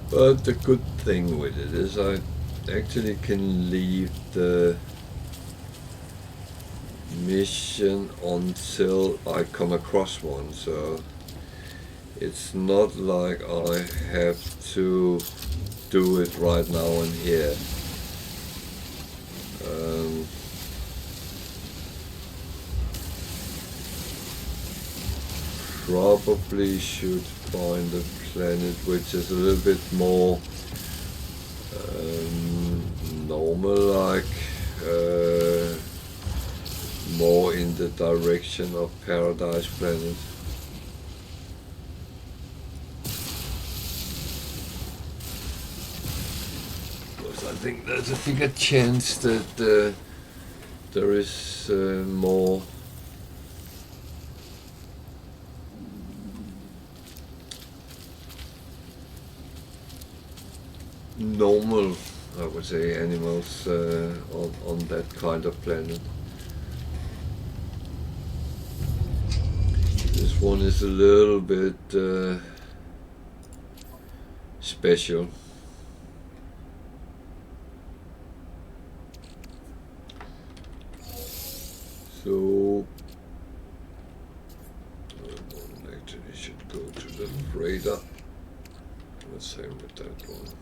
But the good thing with it is I actually can leave the mission until I come across one, so it's not like I have to do it right now and here. Probably should find a planet which is a little bit more normal, like more in the direction of Paradise Planet. Because I think there's a bigger chance that there is more normal, I would say, animals on that kind of planet. This one is a little bit special. So one actually should go to the radar. Let's say with that one.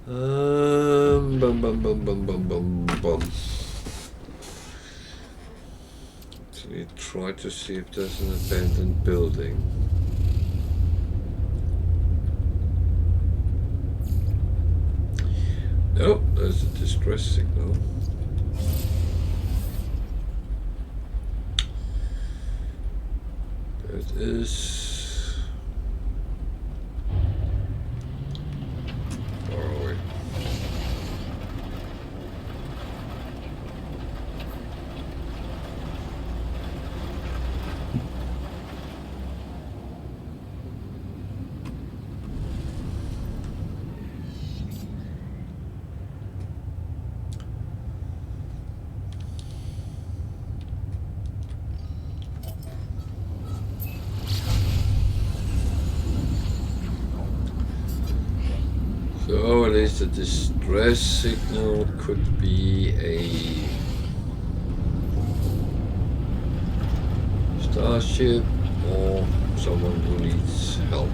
Bum bum bum bum bum bum bum. Actually, try to see if there's an abandoned building. Nope, there's a distress signal. That is far away. So at least a distress signal could be a starship or someone who needs help.